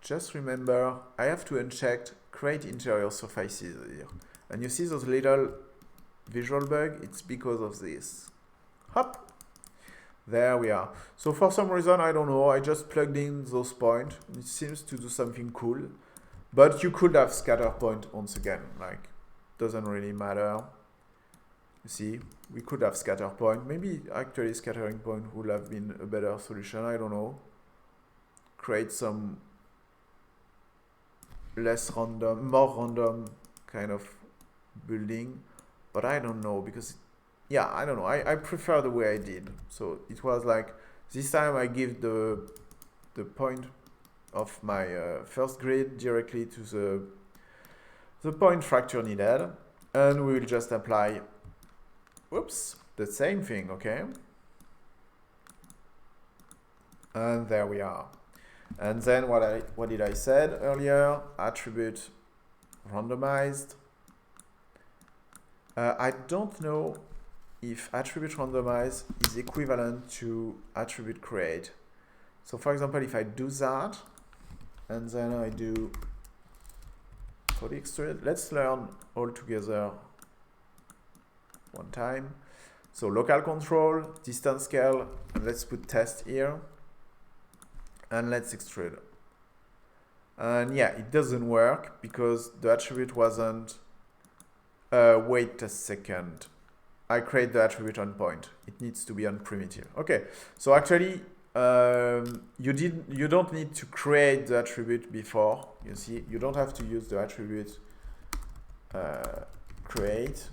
just remember, I have to uncheck create interior surfaces here. And you see those little visual bug? It's because of this. Hop! There we are. So for some reason, I don't know, I just plugged in those points. It seems to do something cool. But you could have scatter point once again, like, doesn't really matter. You see, we could have scatter point. Maybe actually scattering point would have been a better solution, I don't know. Create some less random, more random kind of building, but I don't know, because yeah, I don't know, I prefer the way I did. So it was like this time I give the point of my first grid directly to the point fracture needed, and we will just apply, whoops, the same thing, okay? And there we are. And then what did I said earlier? Attribute randomized. I don't know if attribute randomized is equivalent to attribute create. So for example, if I do that, and then I do code extrude, let's learn all together one time. So local control, distance scale, and let's put test here. And let's extrude. And yeah, it doesn't work because the attribute wasn't, wait a second. I create the attribute on point. It needs to be on primitive. Okay, so actually, you don't need to create the attribute before. You see, you don't have to use the attribute create.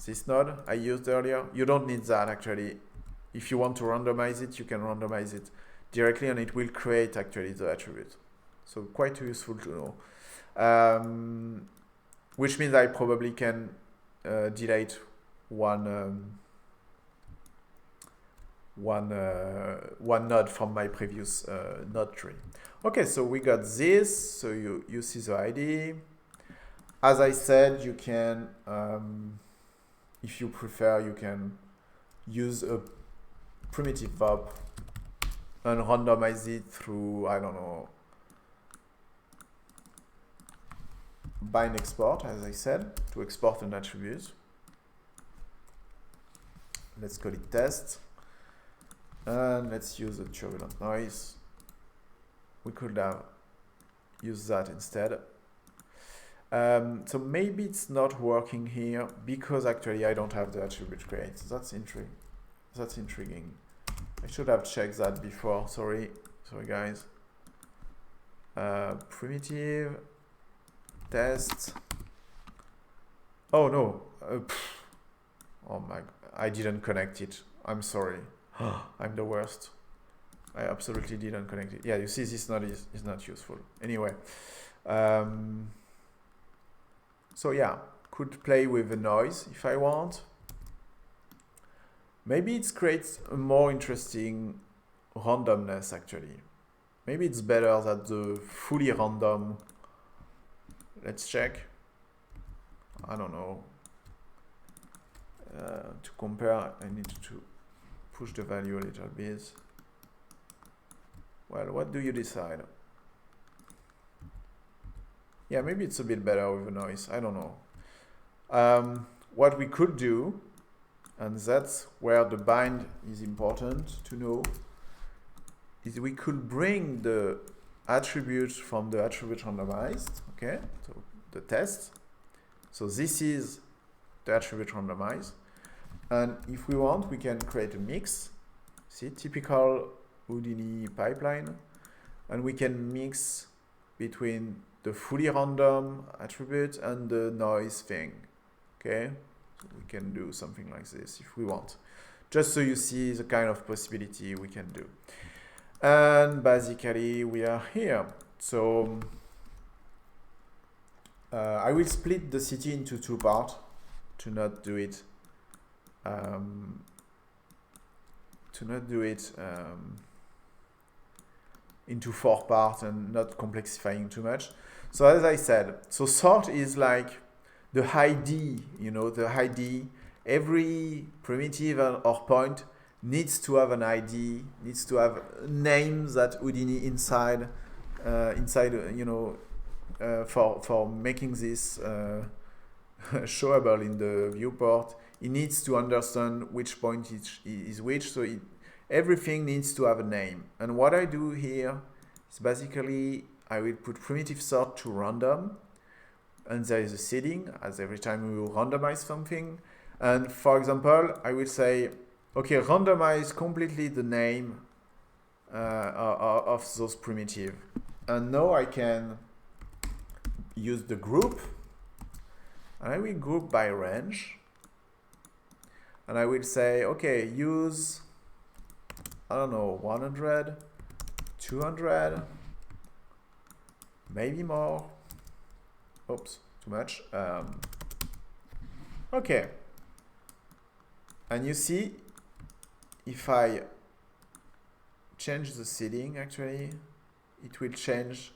This node I used earlier, you don't need that actually. If you want to randomize it, you can randomize it directly and it will create actually the attribute. So quite useful to know. Which means I probably can delete one node from my previous node tree. Okay, so we got this. So you see the ID. As I said, you can, if you prefer, you can use a primitive VOP and randomize it through, I don't know, bind export, as I said, to export an attribute. Let's call it test. And let's use a turbulent noise. We could have used that instead. So maybe it's not working here because actually I don't have the attribute create. So that's intriguing. I should have checked that before. Sorry guys. Primitive test. Oh no. Oh my God. I didn't connect it. I'm sorry. I'm the worst. I absolutely didn't connect it. Yeah, you see this node is not useful. Anyway. So yeah, could play with the noise if I want. Maybe it creates a more interesting randomness actually. Maybe it's better than the fully random. Let's check. I don't know. To compare, I need to push the value a little bit. Well, what do you decide? Yeah, maybe it's a bit better with the noise. I don't know. What we could do, and that's where the bind is important to know, is we could bring the attribute from the attribute randomized, okay? So the test. So this is the attribute randomized. And if we want, we can create a mix. See, typical Houdini pipeline. And we can mix between the fully random attribute and the noise thing. Okay, so we can do something like this if we want. Just so you see the kind of possibility we can do. And basically we are here. So I will split the city into two parts. to not do it into 4 parts and not complexifying too much. So as I said, so sort is like the ID, you know, the ID. Every primitive or point needs to have an ID, needs to have names that Houdini inside, you know, for making this showable in the viewport. It needs to understand which point is which, so everything needs to have a name. And what I do here is basically I will put primitive sort to random, and there is a seeding as every time we will randomize something. And for example, I will say, okay, randomize completely the name of those primitive. And now I can use the group, and I will group by range. And I will say, okay, use, I don't know, 100, 200, maybe more. Oops, too much. Okay. And you see, if I change the seeding, actually, it will change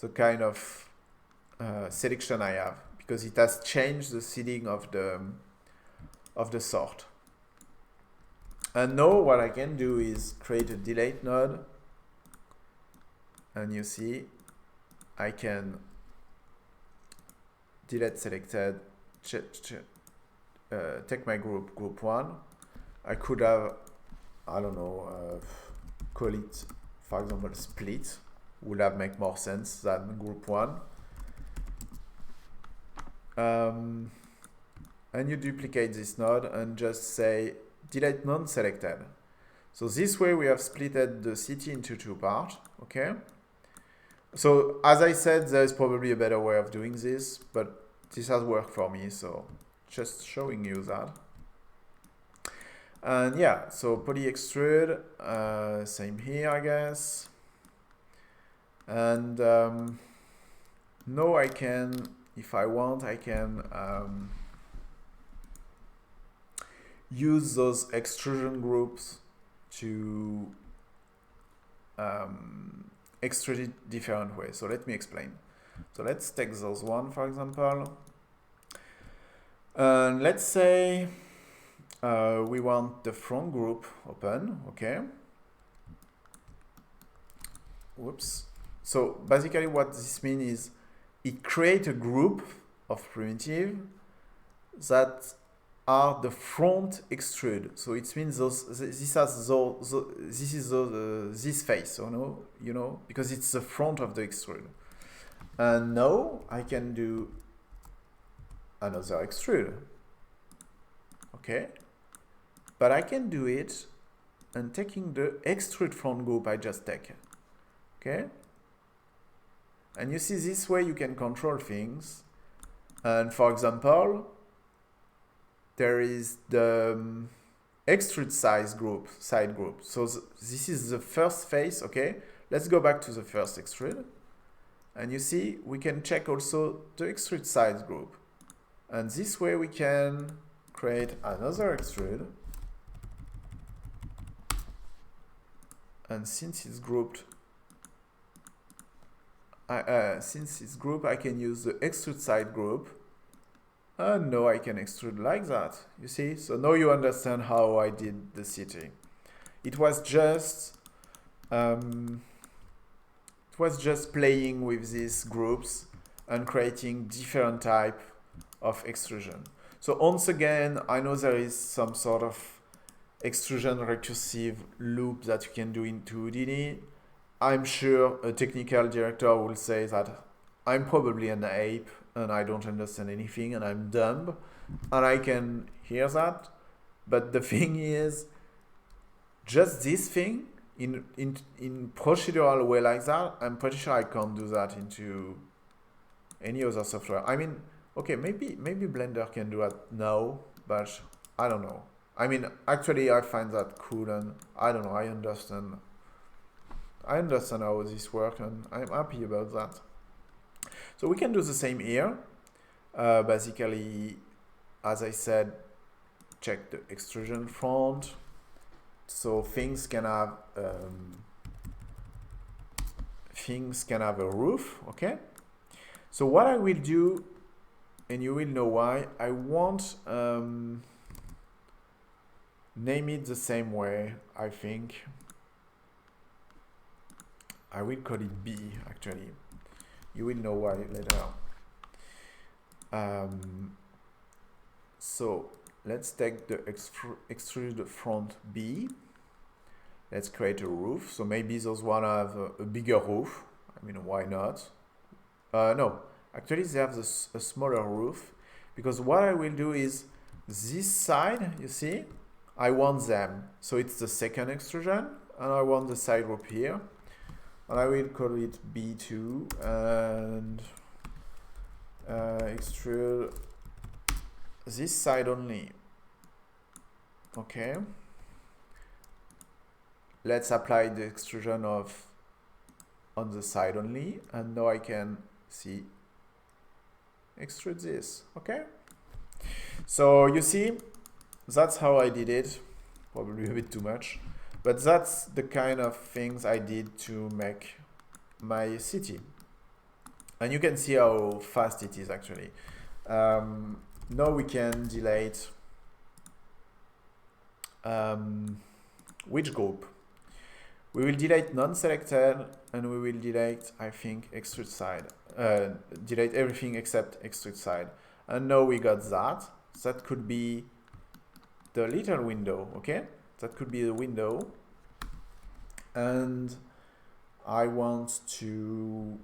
the kind of selection I have, because it has changed the seeding of the sort. And now what I can do is create a delete node, and you see I can delete selected, take my group 1. I could have, I don't know, call it, for example, split, would have make more sense than group 1. And you duplicate this node and just say delete non-selected. So this way we have splitted the city into 2 parts, okay? So as I said, there is probably a better way of doing this, but this has worked for me, so just showing you that. And yeah, so poly extrude, same here, I guess. And now I can, if I want, I can use those extrusion groups to extrude it different ways. So let me explain. So let's take those one, for example. And let's say we want the front group open, okay? Whoops. So basically what this means is it creates a group of primitive that are the front extrude. So it means this face, you know, because it's the front of the extrude. And now I can do another extrude. Okay, but I can do it and taking the extrude front group I just take. Okay, and you see this way you can control things. And for example, there is the extrude side group. So this is the first face. Okay, let's go back to the first extrude, and you see we can check also the extrude side group, and this way we can create another extrude, and since it's grouped, I can use the extrude side group, and now I can extrude like that. You see, so now you understand how I did the city. It was just playing with these groups and creating different type of extrusion. So once again, I know there is some sort of extrusion recursive loop that you can do into Houdini. I'm sure a technical director will say that I'm probably an ape and I don't understand anything and I'm dumb, and I can hear that. But the thing is, just this thing in procedural way like that, I'm pretty sure I can't do that into any other software. I mean, okay, maybe Blender can do it now, but I don't know. I mean, actually, I find that cool, and I don't know. I understand how this works, and I'm happy about that. So we can do the same here. Basically, as I said, check the extrusion front, so things can have a roof. Okay, so what I will do, and you will know why, I won't name it the same way. I think I will call it B actually. You will know why later. So let's take the extrude front B. Let's create a roof. So maybe those one have a bigger roof. I mean, why not? No, actually they have a smaller roof, because what I will do is this side, you see, I want them. So it's the second extrusion, and I want the side rope here. And I will call it B2 and extrude this side only. Okay. Let's apply the extrusion on the side only, and now I can see extrude this. Okay. So you see, that's how I did it. Probably a bit too much, but that's the kind of things I did to make my city. And you can see how fast it is actually. Now we can delete which group? We will delete non-selected, and we will delete, I think, extrude side. Delete everything except extrude side. And now we got that. That could be the little window, okay? That could be the window. And I want to,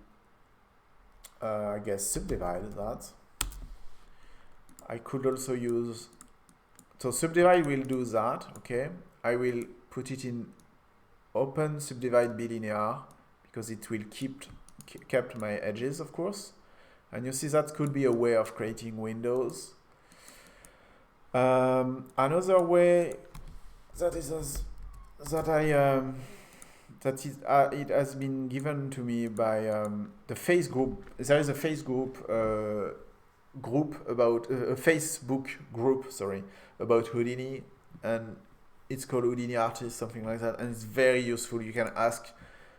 I guess, subdivide that. I could also use, so subdivide will do that, okay? I will put it in open subdivide bilinear, because it will kept my edges, of course. And you see that could be a way of creating windows. Another way that it has been given to me by the face group. There is a face group about a Facebook group, sorry, about Houdini, and it's called Houdini Artist, something like that, and it's very useful. You can ask,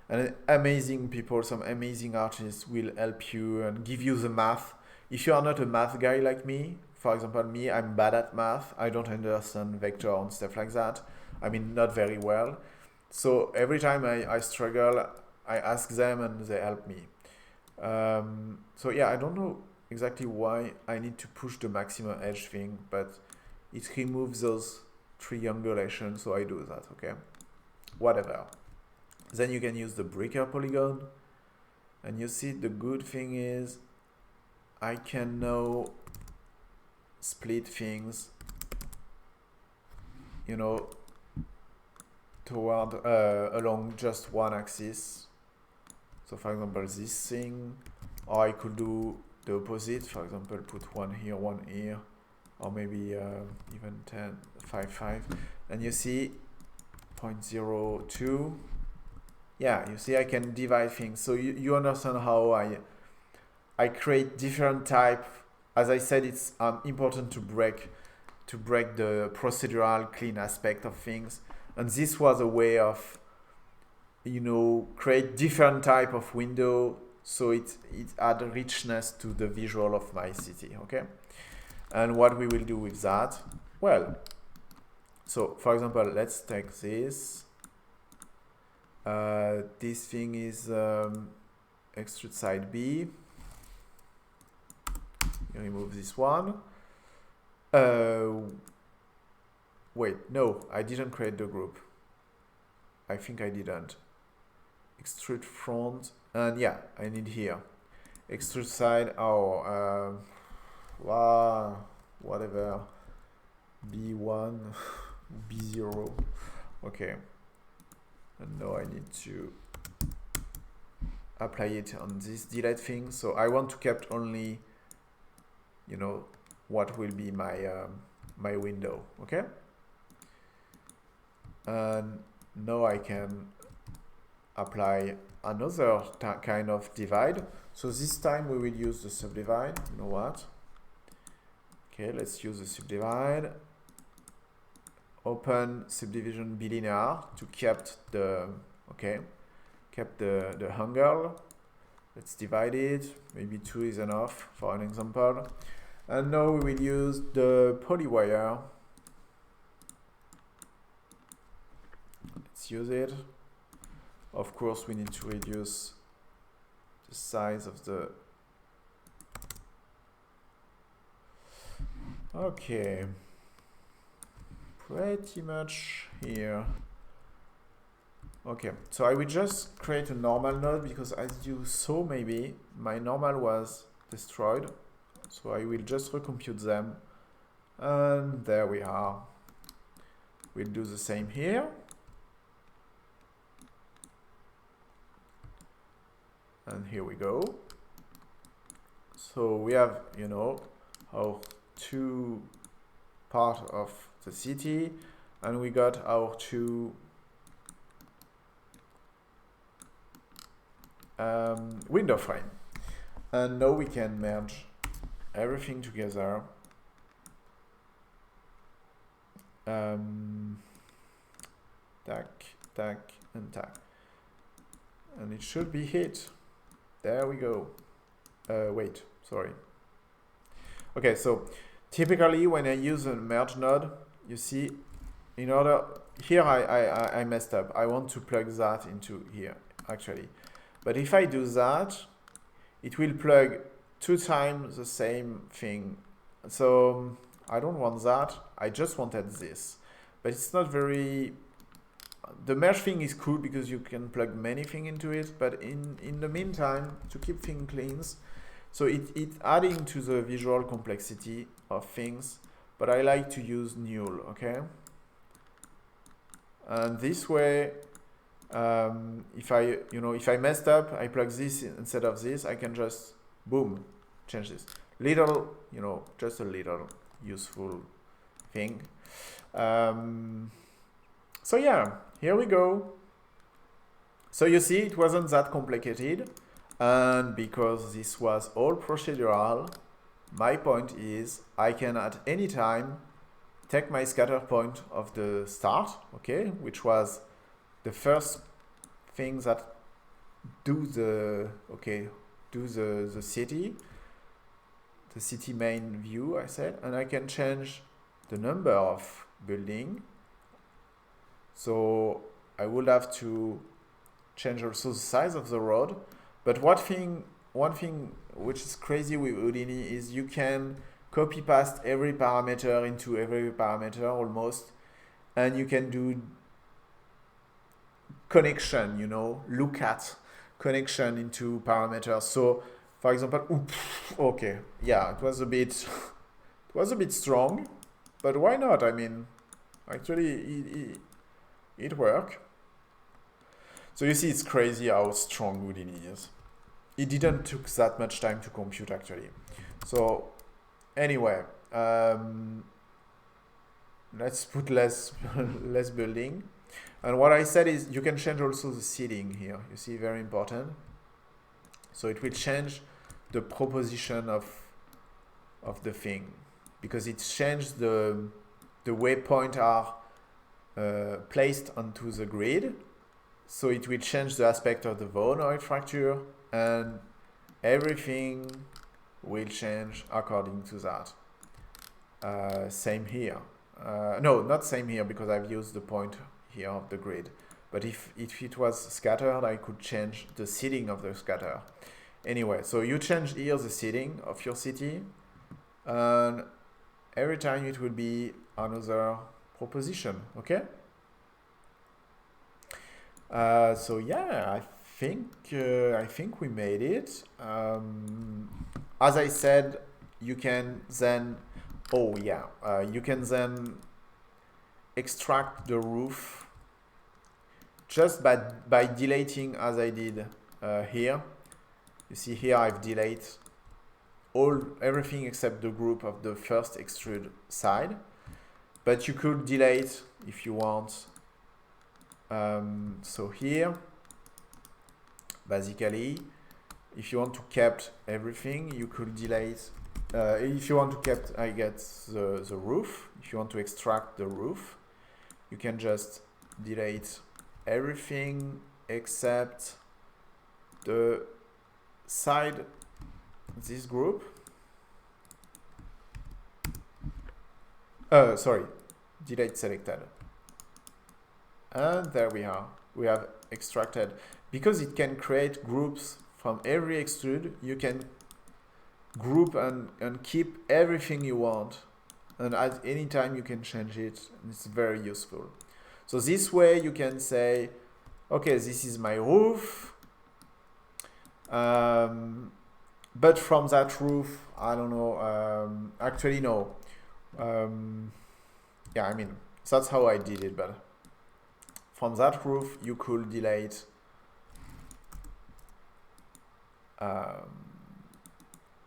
and amazing people, some amazing artists will help you and give you the math. If you are not a math guy like me, for example, me, I'm bad at math. I don't understand vector and stuff like that. I mean, not very well. So every time I struggle, I ask them and they help me. So yeah, I don't know exactly why I need to push the maximum edge thing, but it removes those triangulation, so I do that, okay? Whatever. Then you can use the breaker polygon, and you see the good thing is I can now split things, you know, toward along just one axis. So for example, this thing, or I could do the opposite, for example, put one here, or maybe even 5, and you see 0.02. Yeah, you see I can divide things. So you understand how I create different type. As I said, it's important to break the procedural clean aspect of things, and this was a way of, you know, create different type of window, so it add richness to the visual of my city, okay? And what we will do with that, well, so for example, let's take this. This thing is extrude side B. You remove this one. Wait, no, I didn't create the group. I think I didn't. Extrude front, and yeah, I need here. Extrude side, whatever. B1, B0. Okay. And now I need to apply it on this delete thing. So I want to keep only, you know, what will be my my window, okay? And now I can apply another kind of divide. So this time we will use the subdivide. You know what? Okay, Okay, let's use the subdivide. Open subdivision bilinear to kept the the angle. Let's divide it. Maybe 2 is enough for an example. And now we will use the polywire. Let's use it. Of course, we need to reduce the size of the... Okay. Pretty much here. Okay, so I will just create a normal node because as you saw maybe, my normal was destroyed. So I will just recompute them. And there we are. We'll do the same here. And here we go. So we have, you know, our 2 part of the city, and we got our 2 window frame. And now we can merge everything together. Tack, tack, and tack. And it should be hit. There we go. Wait, sorry. Okay, so typically when I use a merge node, you see, in order, here I messed up. I want to plug that into here, actually. But if I do that, it will plug 2 times the same thing. So I don't want that. I just wanted this. But it's not very... The merge thing is cool because you can plug many things into it. But in the meantime, to keep things clean, so it's adding to the visual complexity of things. But I like to use null, okay? And this way, if I messed up, I plug this instead of this, I can just, boom, change this. Little, just a little useful thing. So yeah, here we go. So you see, it wasn't that complicated. And because this was all procedural, my point is I can at any time take my scatter point of the start, okay, which was the first thing that do the city main view, I said, and I can change the number of building. So I would have to change also the size of the road. But one thing which is crazy with Houdini is you can copy paste every parameter into every parameter almost, and you can do connection, look at connection into parameters. So for example, okay, yeah, it was a bit strong, but why not? I mean, actually it worked. So you see, it's crazy how strong Houdini is. It didn't took that much time to compute actually. So anyway, let's put less building. And what I said is you can change also the seeding here. You see, very important. So it will change the proposition of the thing because it changed the way points are placed onto the grid. So it will change the aspect of the vonoid fracture, and everything will change according to that. Same here. No, not same here because I've used the point here of the grid. But if it was scattered, I could change the seeding of the scatter. Anyway, so you change here the seeding of your city, and every time it will be another proposition, okay? So yeah, I think we made it. As I said, you can then, you can then extract the roof just by deleting as I did here. You see here I've deleted everything except the group of the first extrude side, but you could delete if you want. So here, basically, if you want to keep everything, you could delete if you want to get the roof, if you want to extract the roof, you can just delete everything except the side, this group. Sorry, delete selected. And there we are. We have extracted. Because it can create groups from every extrude, you can group and keep everything you want. And at any time you can change it. It's very useful. So this way you can say, okay, this is my roof. But from that roof, I don't know, actually no. Yeah, I mean, that's how I did it, but from that roof, you could delete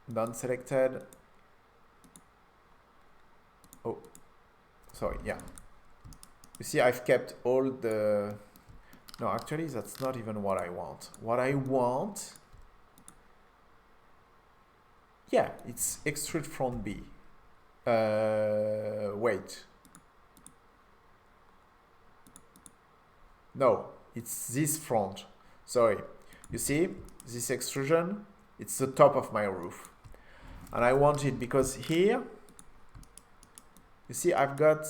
non-selected. Oh, sorry, yeah. You see, I've kept all the... No, actually, that's not even what I want. What I want... Yeah, it's extrude front B. Wait. No, it's this front. Sorry. You see, this extrusion, it's the top of my roof. And I want it because here, you see, I've got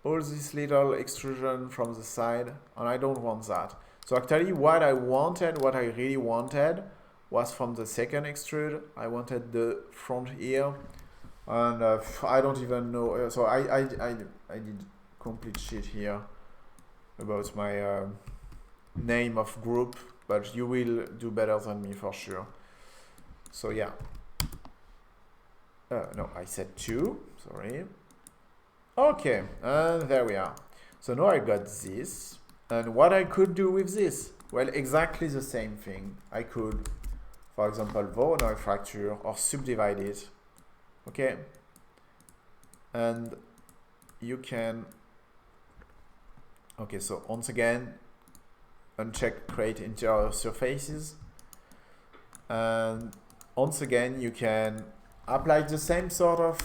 all this little extrusion from the side, and I don't want that. So actually, what I really wanted, was from the second extrude. I wanted the front here, and I don't even know. So I did complete shit here about my name of group, but you will do better than me for sure. So yeah. No, I said 2. Sorry. Okay, and there we are. So now I got this, and what I could do with this? Well, exactly the same thing. I could, for example, Voronoi fracture or subdivide it. Okay, and you can. Okay, so once again, uncheck create interior surfaces, and once again you can apply the same sort of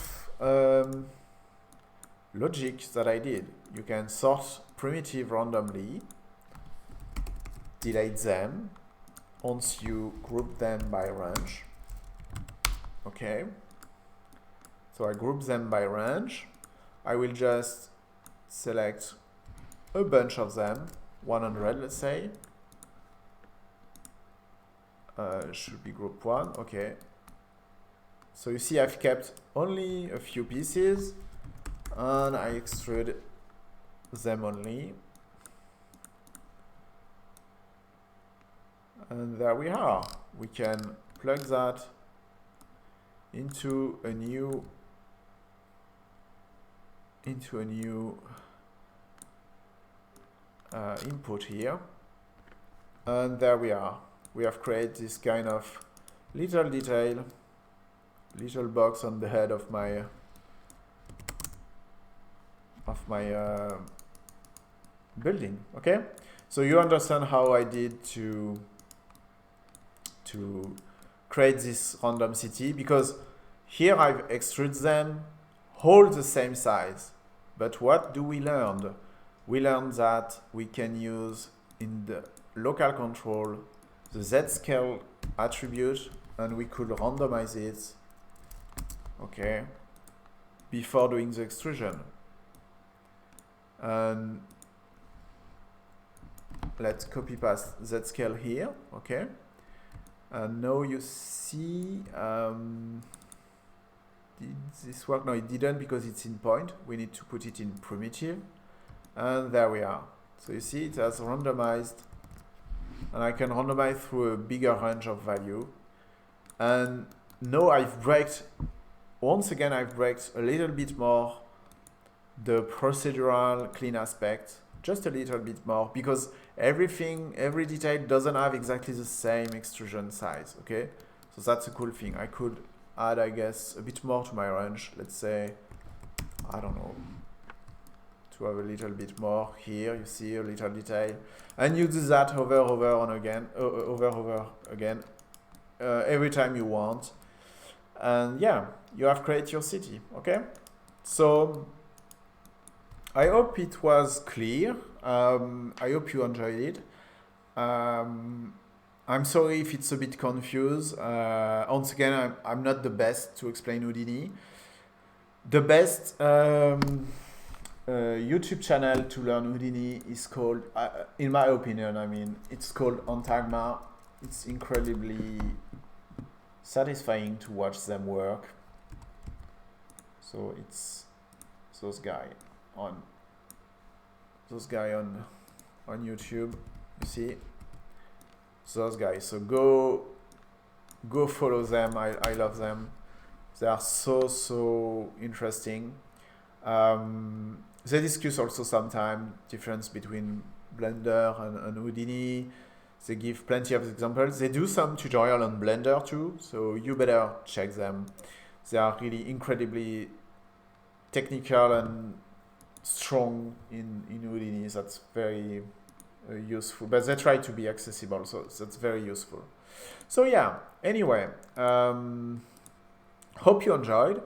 logic that I did. You can sort primitive randomly, delete them once you group them by range. Okay, so I group them by range. I will just select a bunch of them, 100 let's say. Should be group 1, okay. So you see I've kept only a few pieces, and I extrude them only. And there we are. We can plug that into a new input here. And there we are. We have created this kind of little detail, little box on the head of my building. Okay, so you understand how I did to create this random city, because here I've extruded them all the same size. But what do we learn? We learned that we can use in the local control the Z-scale attribute, and we could randomize it, okay, before doing the extrusion. And let's copy paste Z-scale here, okay. And now you see, did this work? No, it didn't, because it's in point. We need to put it in primitive. And there we are. So you see it has randomized, and I can randomize through a bigger range of value. And now I've braked, once again I've braked a little bit more the procedural clean aspect, just a little bit more, because every detail doesn't have exactly the same extrusion size, okay? So that's a cool thing. I could add, I guess, a bit more to my range. Let's say, I don't know, to have a little bit more here. You see a little detail, and you do that over again every time you want. and yeah, you have created your city. Okay, so I hope it was clear. I hope you enjoyed it. I'm sorry if it's a bit confused. Once again, I'm not the best to explain Houdini. The best YouTube channel to learn Houdini is called, in my opinion, I mean, it's called Ontagma. It's incredibly satisfying to watch them work. So it's those guy on YouTube. You see those guys. So go follow them. I love them. They are so interesting. They discuss also sometimes difference between Blender and Houdini. They give plenty of examples. They do some tutorial on Blender too, so you better check them. They are really incredibly technical and strong in Houdini. That's very useful, but they try to be accessible, so that's very useful. So yeah, anyway, hope you enjoyed.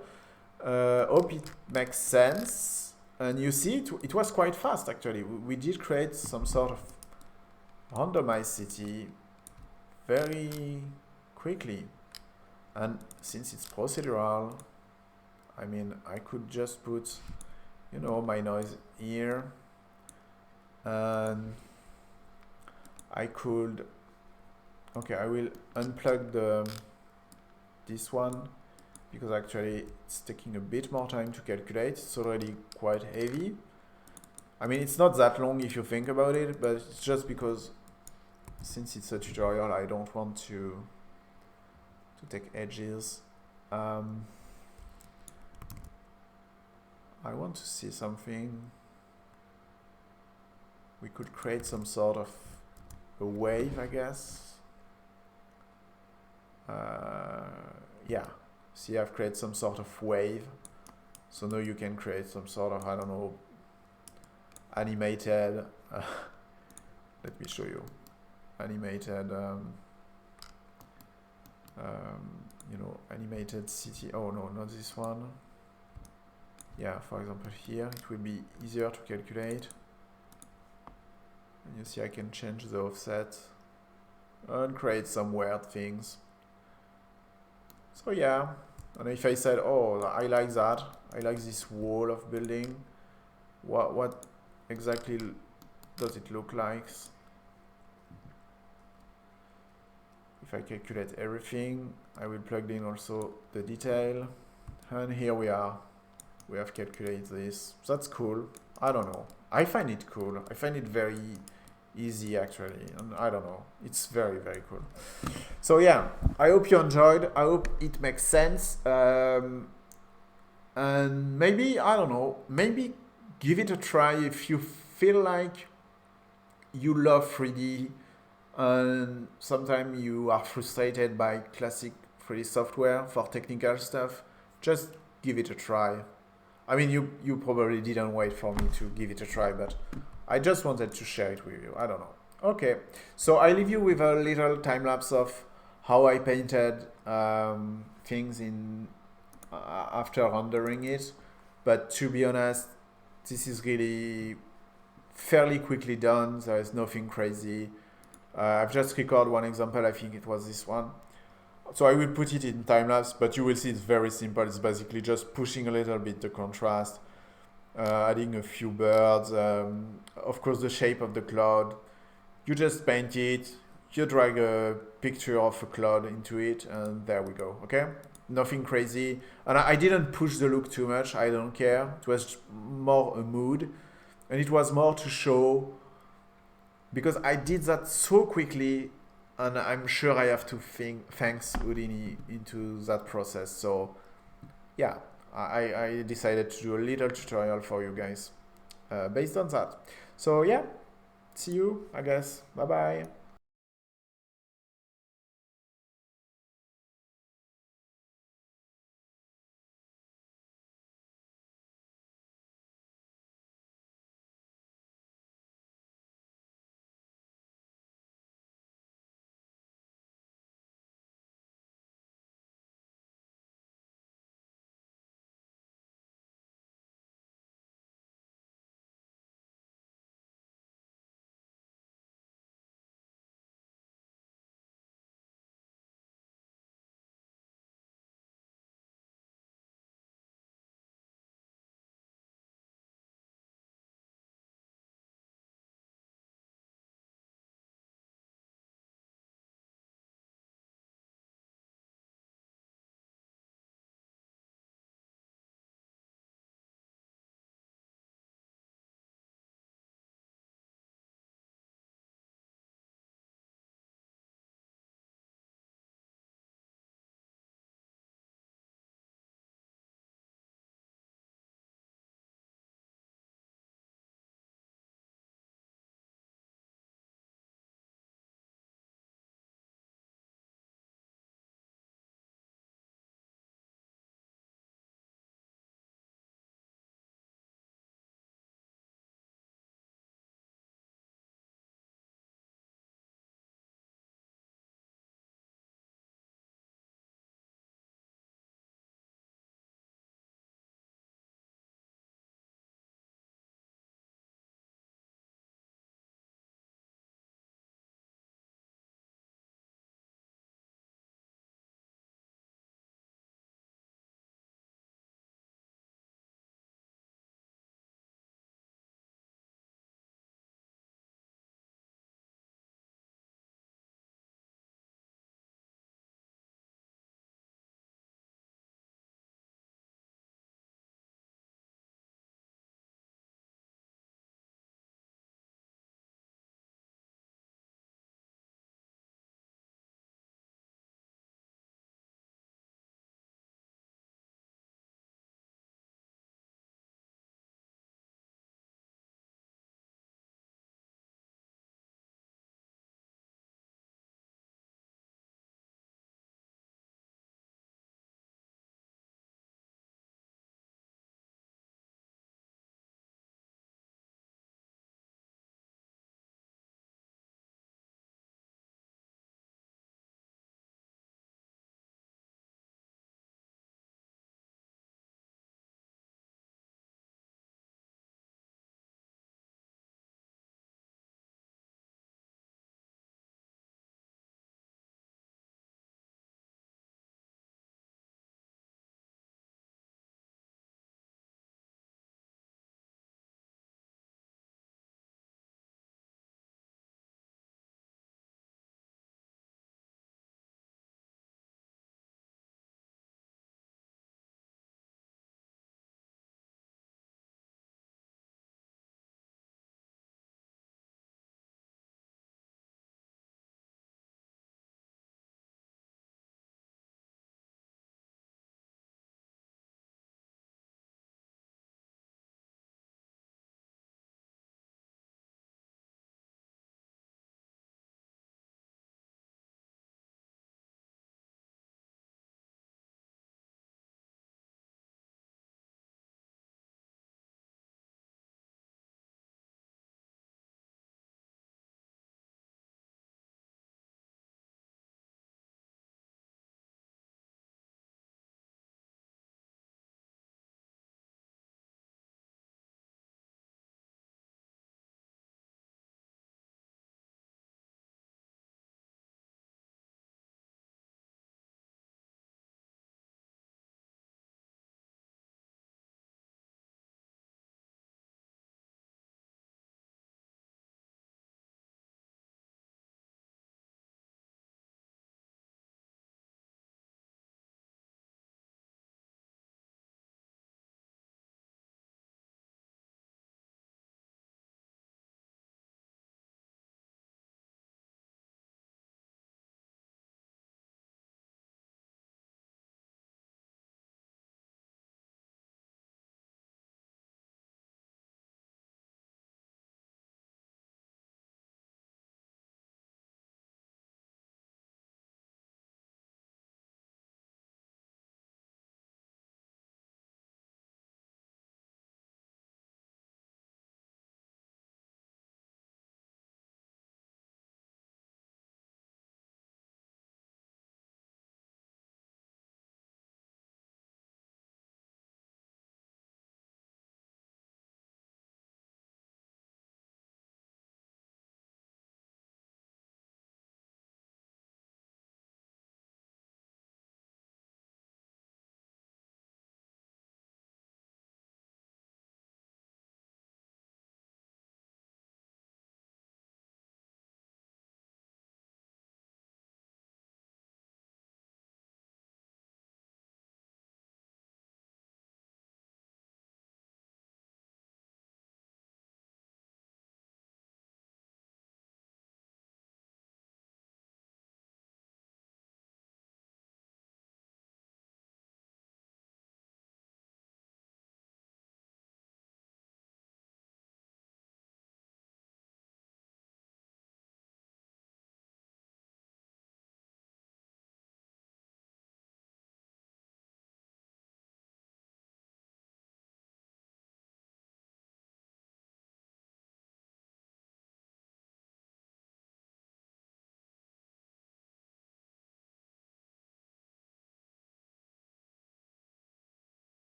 Hope it makes sense. And you see, it was quite fast actually. We did create some sort of randomized city very quickly. And since it's procedural, I mean, I could just put, you know, my noise here. And I could, okay, I will unplug this one, because actually it's taking a bit more time to calculate. It's already quite heavy. I mean, it's not that long if you think about it, but it's just because since it's a tutorial, I don't want to take edges. I want to see something. We could create some sort of a wave, I guess. Yeah. See, I've created some sort of wave. So now you can create some sort of, I don't know, animated, let me show you, animated, you know, animated city. Oh no, not this one. Yeah, for example here, it will be easier to calculate. And you see I can change the offset and create some weird things. So yeah. And if I said, oh, I like that, I like this wall of building, what exactly does it look like? If I calculate everything, I will plug in also the detail. And here we are. We have calculated this. That's cool. I don't know. I find it cool. I find it very easy actually, and I don't know, it's very cool. So yeah, I hope you enjoyed. I hope it makes sense, and maybe, I don't know, maybe give it a try if you feel like you love 3D and sometimes you are frustrated by classic 3D software for technical stuff. Just give it a try. I mean, you probably didn't wait for me to give it a try, but I just wanted to share it with you. I don't know. Okay, so I leave you with a little time lapse of how I painted things in after rendering it. But to be honest, this is really fairly quickly done. There is nothing crazy. I've just recorded one example. I think it was this one. So I will put it in time lapse, but you will see it's very simple. It's basically just pushing a little bit the contrast, adding a few birds, of course the shape of the cloud. You just paint it, you drag a picture of a cloud into it, and there we go, okay? Nothing crazy. And I didn't push the look too much, I don't care. It was more a mood, and it was more to show, because I did that so quickly, and I'm sure I have to thanks Houdini into that process. So yeah, I decided to do a little tutorial for you guys based on that. So yeah, see you, I guess. Bye bye.